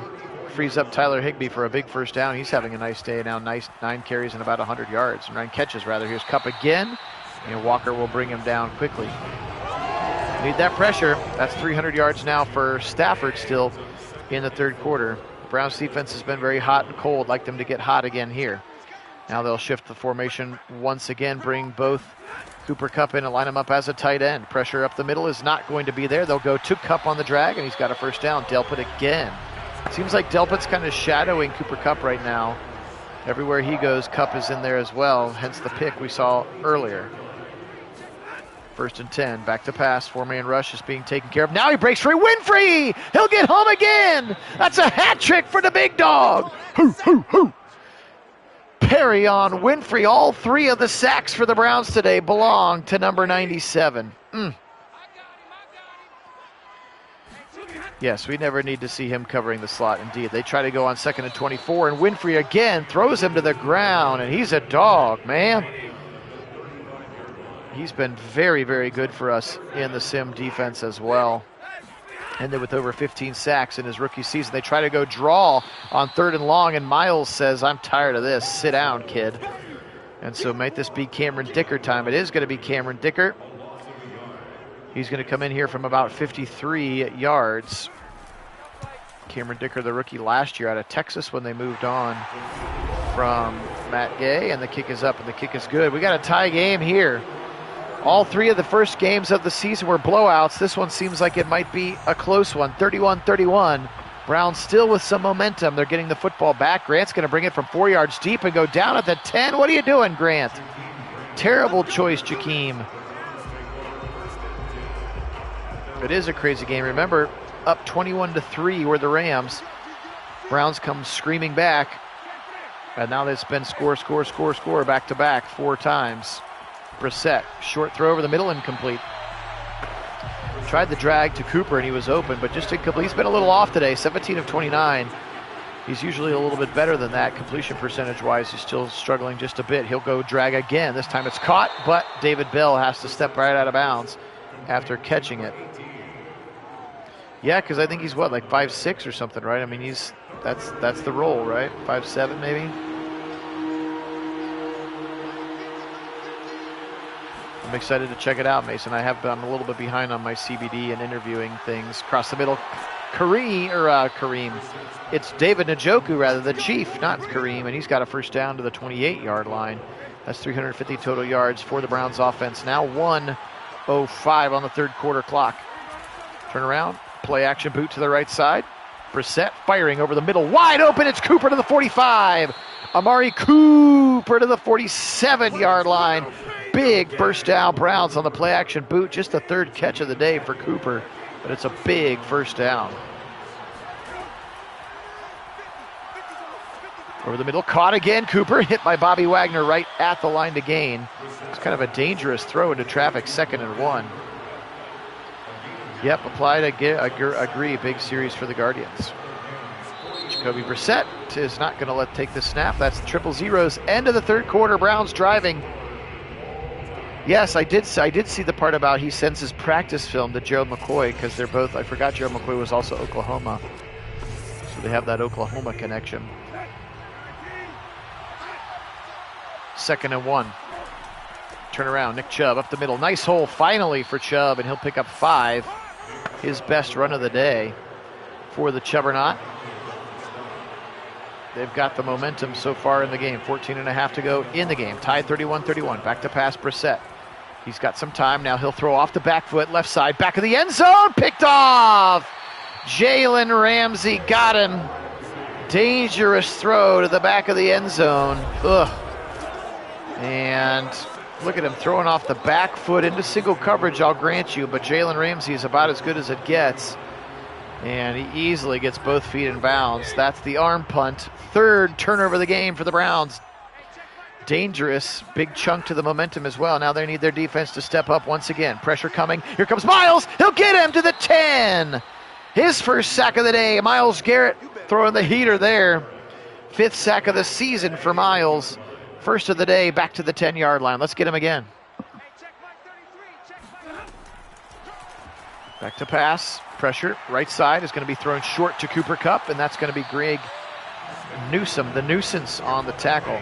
frees up Tyler Higbee for a big first down. He's having a nice day now. Nice 9 carries and about 100 yards. 9 catches, rather. Here's Cup again. And Walker will bring him down quickly. Need that pressure. That's 300 yards now for Stafford still in the third quarter. The Browns defense has been very hot and cold. Like them to get hot again here. Now they'll shift the formation once again, bring both Cooper Kupp in and line him up as a tight end. Pressure up the middle is not going to be there. They'll go to Kupp on the drag, and he's got a first down. Delpit again. Seems like Delpit's kind of shadowing Cooper Kupp right now. Everywhere he goes, Kupp is in there as well, hence the pick we saw earlier. 1st and 10, back to pass, 4-man rush is being taken care of. Now he breaks free, Winfrey! He'll get home again! That's a hat trick for the big dog! Hoo, hoo, hoo! Perry on Winfrey. All 3 of the sacks for the Browns today belong to number 97. Yes, we never need to see him covering the slot. Indeed, they try to go on 2nd and 24, and Winfrey again throws him to the ground, and he's a dog, man. He's been very, very good for us in the Sim defense as well. Ended with over 15 sacks in his rookie season. They try to go draw on 3rd and long, and Miles says, I'm tired of this. Sit down, kid. And so might this be Cameron Dicker time? It is going to be Cameron Dicker. He's going to come in here from about 53 yards. Cameron Dicker, the rookie last year out of Texas when they moved on from Matt Gay, and the kick is up, and the kick is good. We got a tie game here. All 3 of the first games of the season were blowouts. This one seems like it might be a close one, 31-31. Browns still with some momentum. They're getting the football back. Grant's going to bring it from 4 yards deep and go down at the 10. What are you doing, Grant? Terrible choice, Jakeem. It is a crazy game. Remember, up 21-3 were the Rams. Browns come screaming back. And now it's been score, back-to-back 4 times. Brissett, short throw over the middle, incomplete. Tried the drag to Cooper, and he was open, but just incomplete. He's been a little off today, 17 of 29. He's usually a little bit better than that completion percentage-wise. He's still struggling just a bit. He'll go drag again. This time it's caught, but David Bell has to step right out of bounds after catching it. Yeah, because I think he's what, like 5'6" or something, right? I mean, that's the role, right? 5'7" maybe. I'm excited to check it out, Mason. I'm a little bit behind on my CBD and interviewing things. Across the middle, Kareem. It's David Njoku, rather, the Chief, not Kareem, and he's got a first down to the 28-yard line. That's 350 total yards for the Browns offense. Now 1:05 on the third quarter clock. Turn around, play action boot to the right side. Brissett firing over the middle, wide open. It's Cooper to the 45. Amari Cooper to the 47-yard line. Big first down, Browns on the play action boot. Just the 3rd catch of the day for Cooper, but it's a big first down. Over the middle, caught again. Cooper hit by Bobby Wagner right at the line to gain. It's kind of a dangerous throw into traffic, 2nd and 1. Yep, applied, agree, big series for the Guardians. Jacoby Brissett is not going to take the snap. That's the 000's end of the third quarter. Browns driving. Yes, I did see the part about he sends his practice film to Gerald McCoy because they're both, I forgot Gerald McCoy was also Oklahoma. So they have that Oklahoma connection. 2nd and 1. Turn around, Nick Chubb up the middle. Nice hole finally for Chubb, and he'll pick up 5. His best run of the day for the Chubbernaut. They've got the momentum so far in the game. 14.5 to go in the game. Tied 31-31. Back to pass, Brissett. He's got some time. Now he'll throw off the back foot, left side, back of the end zone. Picked off. Jalen Ramsey got him. Dangerous throw to the back of the end zone. Ugh. And look at him throwing off the back foot into single coverage, I'll grant you, but Jalen Ramsey is about as good as it gets. And he easily gets both feet in bounds. That's the arm punt. 3rd turnover of the game for the Browns. Dangerous, big chunk to the momentum as well. Now they need their defense to step up once again. Pressure coming. Here comes Miles. He'll get him to the 10. His first sack of the day. Myles Garrett throwing the heater there. 5th sack of the season for Miles. First of the day, back to the 10-yard line. Let's get him again. Back to pass. Pressure. Right side is going to be thrown short to Cooper Kupp, and that's going to be Greg Newsome, the nuisance on the tackle.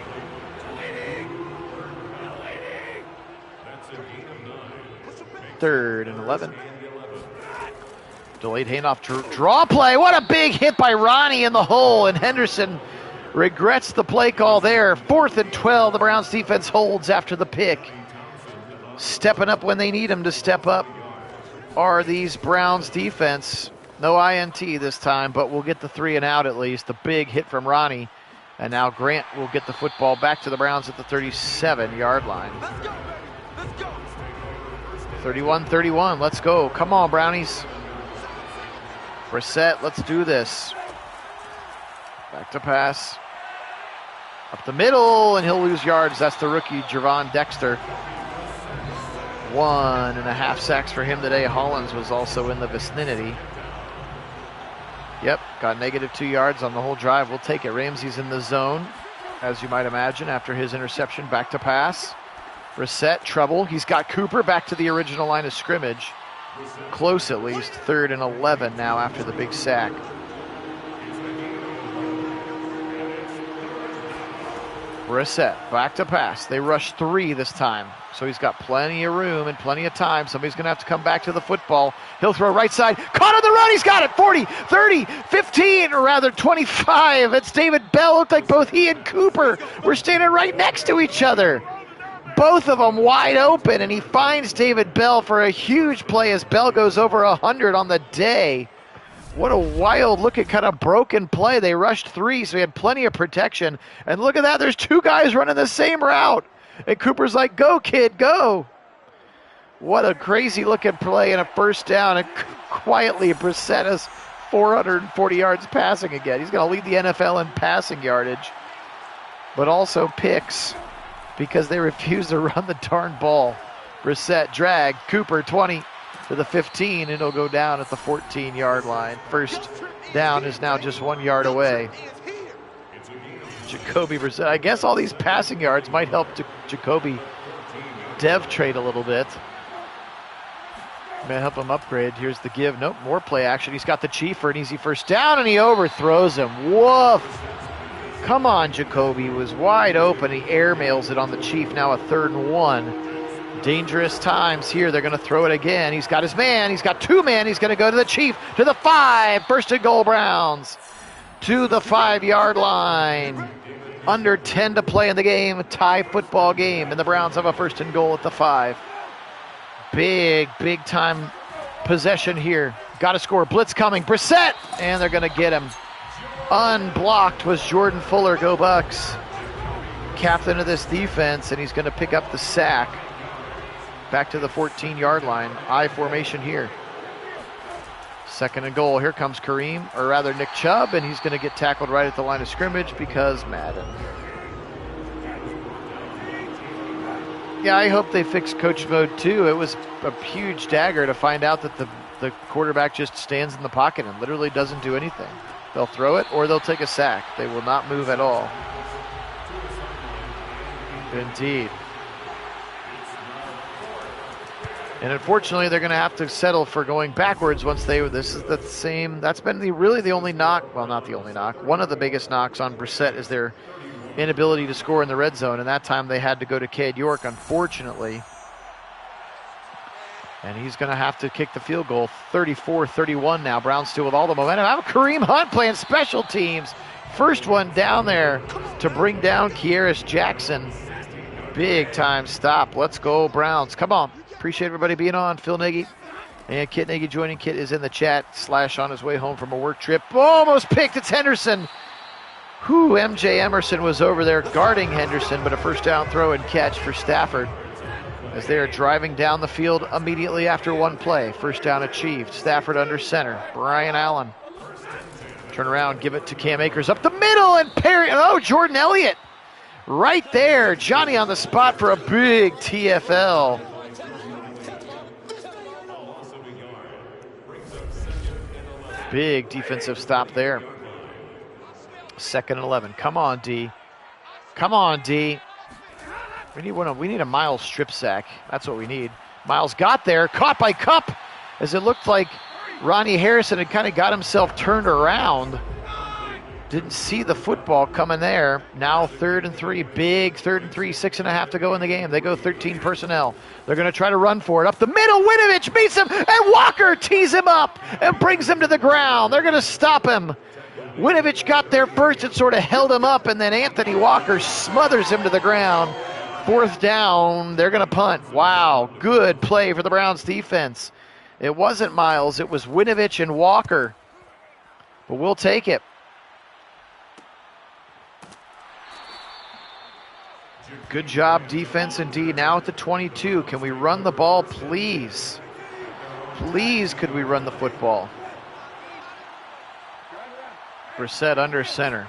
Third and 11. Delayed handoff, draw play. What a big hit by Ronnie in the hole, and Henderson regrets the play call there. 4th and 12. The Browns defense holds after the pick. Stepping up when they need them to step up are these Browns defense. No INT this time, but we'll get the 3 and out at least. The big hit from Ronnie. And now Grant will get the football back to the Browns at the 37-yard line. 31-31, let's go. Come on, Brownies. Brissett, let's do this. Back to pass. Up the middle, and he'll lose yards. That's the rookie, Javon Dexter. 1.5 sacks for him today. Hollins was also in the vicinity. Yep, got -2 yards on the whole drive. We'll take it. Ramsey's in the zone, as you might imagine, after his interception. Back to pass. Brissett, trouble. He's got Cooper back to the original line of scrimmage. Close at least. 3rd and 11 now after the big sack. Brissett, back to pass. They rush 3 this time. So he's got plenty of room and plenty of time. Somebody's going to have to come back to the football. He'll throw right side. Caught on the run. He's got it. 40, 30, 15, or rather 25. It's David Bell. Looked like both he and Cooper were standing right next to each other. Both of them wide open, and he finds David Bell for a huge play as Bell goes over 100 on the day. What a wild looking kind of broken play. They rushed 3, so he had plenty of protection. And look at that. There's 2 guys running the same route. And Cooper's like, go, kid, go. What a crazy looking play and a first down. And quietly, Brissett has 440 yards passing again. He's going to lead the NFL in passing yardage, but also picks because they refuse to run the darn ball. Brissett drag, Cooper 20 to the 15, and it'll go down at the 14-yard line. First down is now just 1 yard away. Jacoby Brissett. I guess all these passing yards might help Jacoby dev trade a little bit. May help him upgrade. Here's the give. Nope, more play action. He's got the Chief for an easy first down, and he overthrows him. Woof. Come on, Jacoby. He was wide open. He airmails it on the Chief. Now a 3rd and 1. Dangerous times here. They're going to throw it again. He's got his man. He's got 2 men. He's going to go to the Chief, to the 5. First and goal, Browns. To the 5-yard line. Under 10 to play in the game. Tie football game. And the Browns have a first and goal at the 5. Big time possession here. Got to score. Blitz coming. Brissett. And they're going to get him. Unblocked was Jordan Fuller. Go Bucks. Captain of this defense. And he's going to pick up the sack. Back to the 14-yard line. I formation here. Second and goal. Here comes Kareem, or rather Nick Chubb, and he's going to get tackled right at the line of scrimmage because Madden. Yeah, I hope they fix coach mode too. It was a huge dagger to find out that the quarterback just stands in the pocket and literally doesn't do anything. They'll throw it or they'll take a sack. They will not move at all. Indeed. And unfortunately, they're going to have to settle for going backwards once this is the same. That's been really the only knock. Well, not the only knock. One of the biggest knocks on Brissett is their inability to score in the red zone. And that time they had to go to Cade York, unfortunately. And he's going to have to kick the field goal. 34-31 now. Browns still with all the momentum. How about Kareem Hunt playing special teams? First one down there to bring down Kearis Jackson. Big time stop. Let's go, Browns. Come on. Appreciate everybody being on. Phil Nagy and Kit Nagy joining. Kit is in the chat. / on his way home from a work trip. Almost picked. It's Henderson. MJ Emerson was over there guarding Henderson, but a first down throw and catch for Stafford as they are driving down the field immediately after one play. First down achieved. Stafford under center. Brian Allen. Turn around, give it to Cam Akers up the middle, and Perry. Oh, Jordan Elliott. Right there. Johnny on the spot for a big TFL. Big defensive stop there. 2nd and 11. Come on, D. Come on, D. We need a Miles strip sack. That's what we need. Miles got there, caught by Cup, as it looked like Ronnie Harrison had kind of got himself turned around. Didn't see the football coming there. Now 3rd and 3, big 3rd and 3, 6.5 to go in the game. They go 13 personnel. They're going to try to run for it. Up the middle, Winovich beats him, and Walker tees him up and brings him to the ground. They're going to stop him. Winovich got there first and sort of held him up, and then Anthony Walker smothers him to the ground. 4th down, they're going to punt. Wow, good play for the Browns defense. It wasn't Miles, it was Winovich and Walker. But we'll take it. Good job, defense, indeed. Now at the 22. Can we run the ball, please? Please, could we run the football? Brissett under center.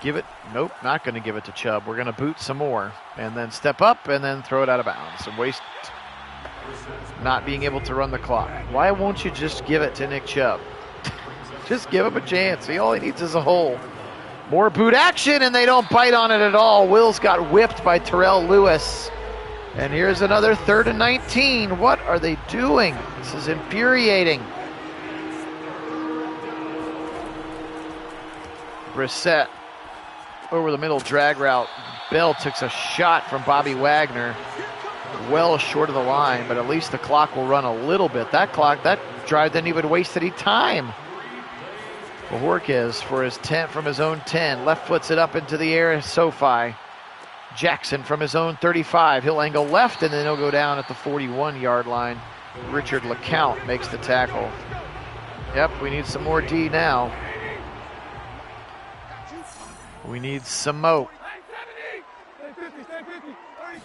Give it. Nope, not going to give it to Chubb. We're going to boot some more. And then step up and then throw it out of bounds. And waste not being able to run the clock. Why won't you just give it to Nick Chubb? Just give him a chance. All he needs is a hole. More boot action, and they don't bite on it at all. Wills got whipped by Terrell Lewis. And here's another 3rd and 19. What are they doing? This is infuriating. Brissett over the middle drag route. Bell takes a shot from Bobby Wagner. Well short of the line, but at least the clock will run a little bit. That drive didn't even waste any time. Bojorquez for his 10 from his own 10. Left foots it up into the air, SoFi. Jackson from his own 35. He'll angle left, and then he'll go down at the 41-yard line. Richard LeCount makes the tackle. Yep, we need some more D now. We need some mo.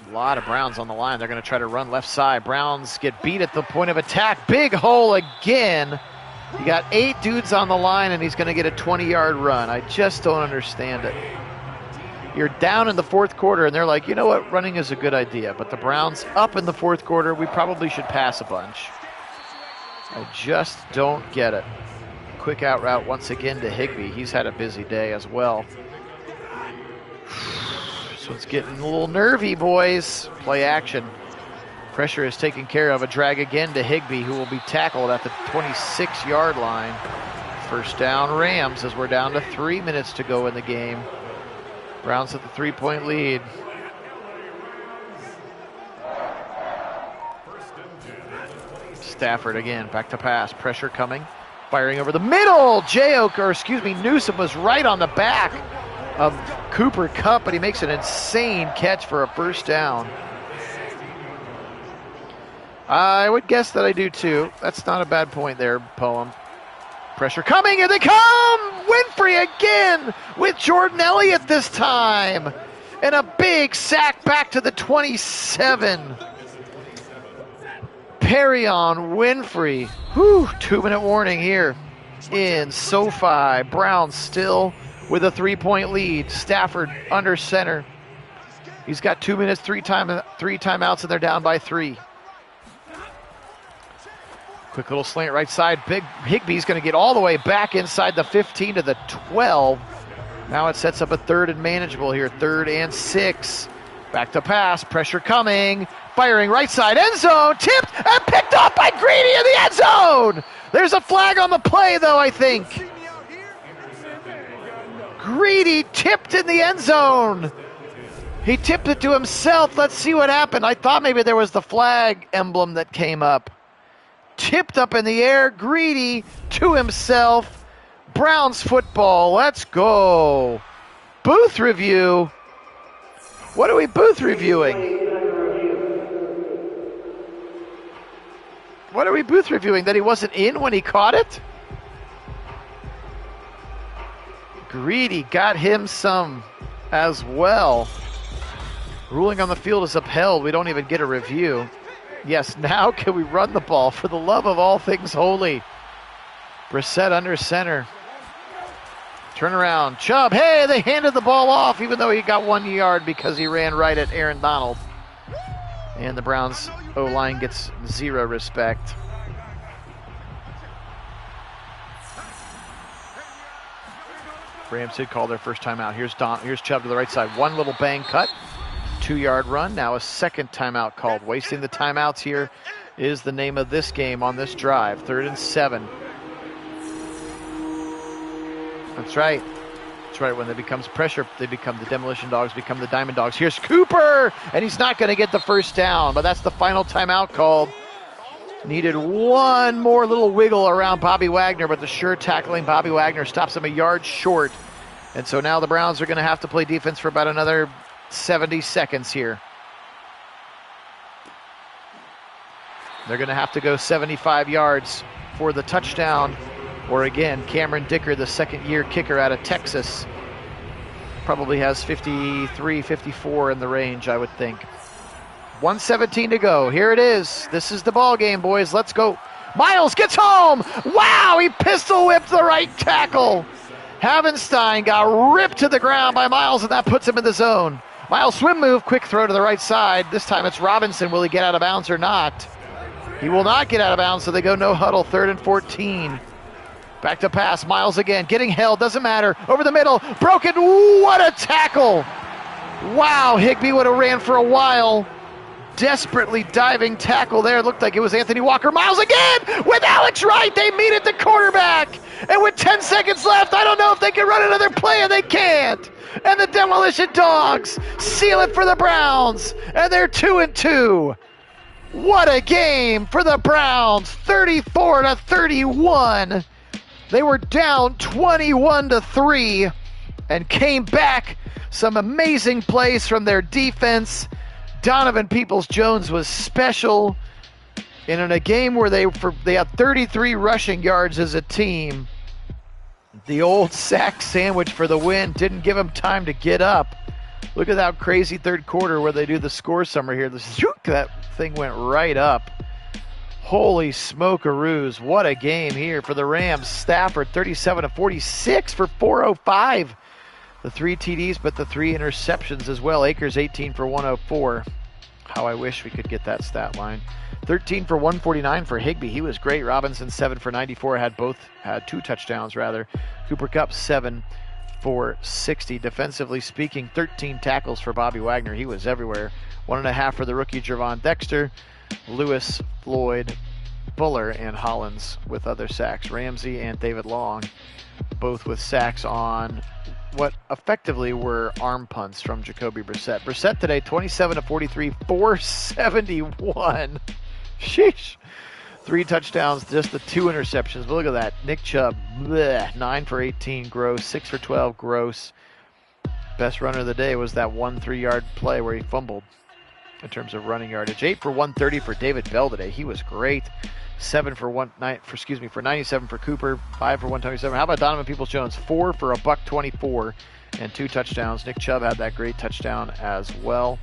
A lot of Browns on the line. They're going to try to run left side. Browns get beat at the point of attack. Big hole again. You got 8 dudes on the line, and he's going to get a 20-yard run. I just don't understand it. You're down in the 4th quarter, and they're like, you know what, running is a good idea. But the Browns up in the 4th quarter, we probably should pass a bunch. I just don't get it. Quick out route once again to Higbee. He's had a busy day as well. So it's getting a little nervy, boys. Play action. Pressure is taken care of. A drag again to Higbee, who will be tackled at the 26-yard line. 1st down Rams, as we're down to 3 minutes to go in the game. Browns at the 3-point lead. Stafford again, back to pass. Pressure coming. Firing over the middle. Newsom was right on the back of Cooper Kupp, but he makes an insane catch for a 1st down. I would guess that I do too. That's not a bad point there, Poem. Pressure coming, and they come! Winfrey again with Jordan Elliott this time. And a big sack back to the 27. Perrion Winfrey. 2-minute warning here in SoFi. Browns still with a 3-point lead. Stafford under center. He's got 2 minutes, three timeouts, and they're down by 3. Quick little slant right side. Big Higbee's going to get all the way back inside the 15 to the 12. Now it sets up a 3rd and manageable here. 3rd and 6. Back to pass. Pressure coming. Firing right side. End zone. Tipped and picked up by Greedy in the end zone. There's a flag on the play, though, I think. Greedy tipped in the end zone. He tipped it to himself. Let's see what happened. I thought maybe there was the flag emblem that came up. Tipped up in the air, Greedy to himself. Browns football, let's go. Booth review. What are we booth reviewing? What are we booth reviewing? That he wasn't in when he caught it? Greedy got him some as well. Ruling on the field is upheld. We don't even get a review. Yes, now can we run the ball for the love of all things holy? Brissett under center. Turn around. Chubb, hey, they handed the ball off even though he got 1 yard because he ran right at Aaron Donald. And the Browns O-line gets 0 respect. Rams did call their first timeout. Here's Chubb to the right side. One little bang cut. 2-yard run. Now a second timeout called. Wasting the timeouts here is the name of this game on this drive. 3rd and 7. That's right. That's right. When there becomes pressure, they become the Demolition Dogs, become the Diamond Dogs. Here's Cooper, and he's not going to get the first down, but that's the final timeout called. Needed one more little wiggle around Bobby Wagner, but the sure tackling Bobby Wagner stops him a yard short. And so now the Browns are going to have to play defense for about another 70 seconds here. They're going to have to go 75 yards for the touchdown. Or again, Cameron Dicker, the second-year kicker out of Texas, probably has 53, 54 in the range, I would think. 1:17 to go. Here it is. This is the ball game, boys. Let's go. Miles gets home. Wow, he pistol whipped the right tackle. Havenstein got ripped to the ground by Miles, and that puts him in the zone. Miles swim move, quick throw to the right side. This time it's Robinson. Will he get out of bounds or not? He will not get out of bounds, so they go no huddle. 3rd and 14. Back to pass. Miles again. Getting held. Doesn't matter. Over the middle. Broken. Ooh, what a tackle. Wow, Higbee would have ran for a while. Desperately diving tackle there. Looked like it was Anthony Walker. Miles again with Alex Wright. They meet at the quarterback. And with 10 seconds left, I don't know if they can run another play, and they can't. And the Demolition Dogs seal it for the Browns. And they're 2-2. What a game for the Browns. 34-31. They were down 21-3 and came back. Some amazing plays from their defense. Donovan Peoples-Jones was special. And in a game where they had 33 rushing yards as a team, the old sack sandwich for the win didn't give them time to get up. Look at that crazy third quarter where they do the score summary here. That thing went right up. Holy smokeroos. What a game here for the Rams. Stafford 37-46 for 405. The 3 TDs, but the 3 interceptions as well. Akers 18 for 104. How I wish we could get that stat line. 13 for 149 for Higbee. He was great. Robinson 7 for 94. Had 2 touchdowns rather. Cooper Kupp 7 for 60. Defensively speaking, 13 tackles for Bobby Wagner. He was everywhere. 1.5 for the rookie Gervon Dexter. Lewis, Floyd, Buller, and Hollins with other sacks. Ramsey and David Long both with sacks on what effectively were arm punts from Jacoby Brissett. Brissett today, 27-43, 471. Sheesh. 3 touchdowns, just the 2 interceptions. But look at that. Nick Chubb, 9 for 18, gross. 6 for 12, gross. Best runner of the day was that 1 3-yard play where he fumbled in terms of running yardage. 8 for 130 for David Bell today. He was great. 7 for 97 for Cooper. 5 for 127. How about Donovan Peoples-Jones? 4 for $124 and 2 touchdowns. Nick Chubb had that great touchdown as well.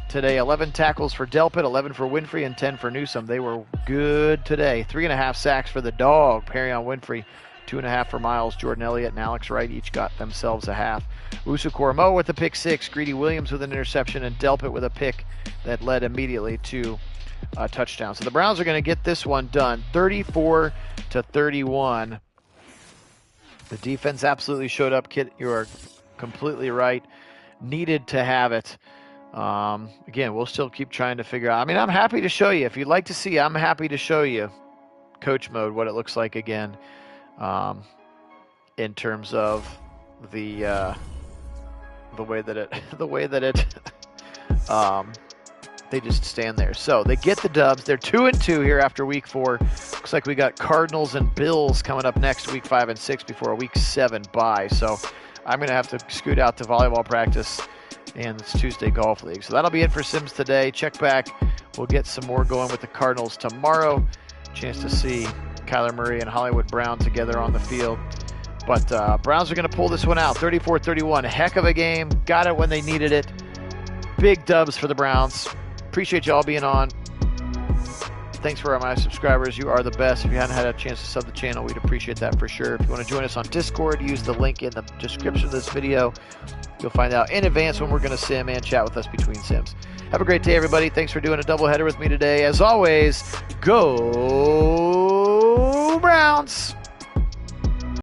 Today, 11 tackles for Delpit, 11 for Winfrey, and 10 for Newsome. They were good today. 3.5 sacks for the dog, Perrion Winfrey. 2.5 for Miles. Jordan Elliott and Alex Wright each got themselves a half. Usu Koromo with a pick 6. Greedy Williams with an interception, and Delpit with a pick that led immediately to a touchdown. So the Browns are going to get this one done. 34-31. The defense absolutely showed up. Kit, you are completely right. Needed to have it. Again, we'll still keep trying to figure out. I mean, I'm happy to show you. If you'd like to see, I'm happy to show you coach mode, what it looks like again, in terms of the way that it they just stand there. So they get the dubs. They're 2-2 here after week 4. Looks like we got Cardinals and Bills coming up next, week 5 and 6 before a week 7 bye. So I'm going to have to scoot out to volleyball practice, and it's Tuesday Golf League. So that'll be it for Sims today. Check back. We'll get some more going with the Cardinals tomorrow. Chance to see Kyler Murray and Hollywood Brown together on the field. But Browns are going to pull this one out. 34-31. Heck of a game. Got it when they needed it. Big dubs for the Browns. Appreciate you all being on. Thanks for my subscribers. You are the best. If you hadn't had a chance to sub the channel, we'd appreciate that for sure. If you want to join us on Discord, use the link in the description of this video. You'll find out in advance when we're going to sim and chat with us between sims. Have a great day, everybody. Thanks for doing a doubleheader with me today. As always, go Browns!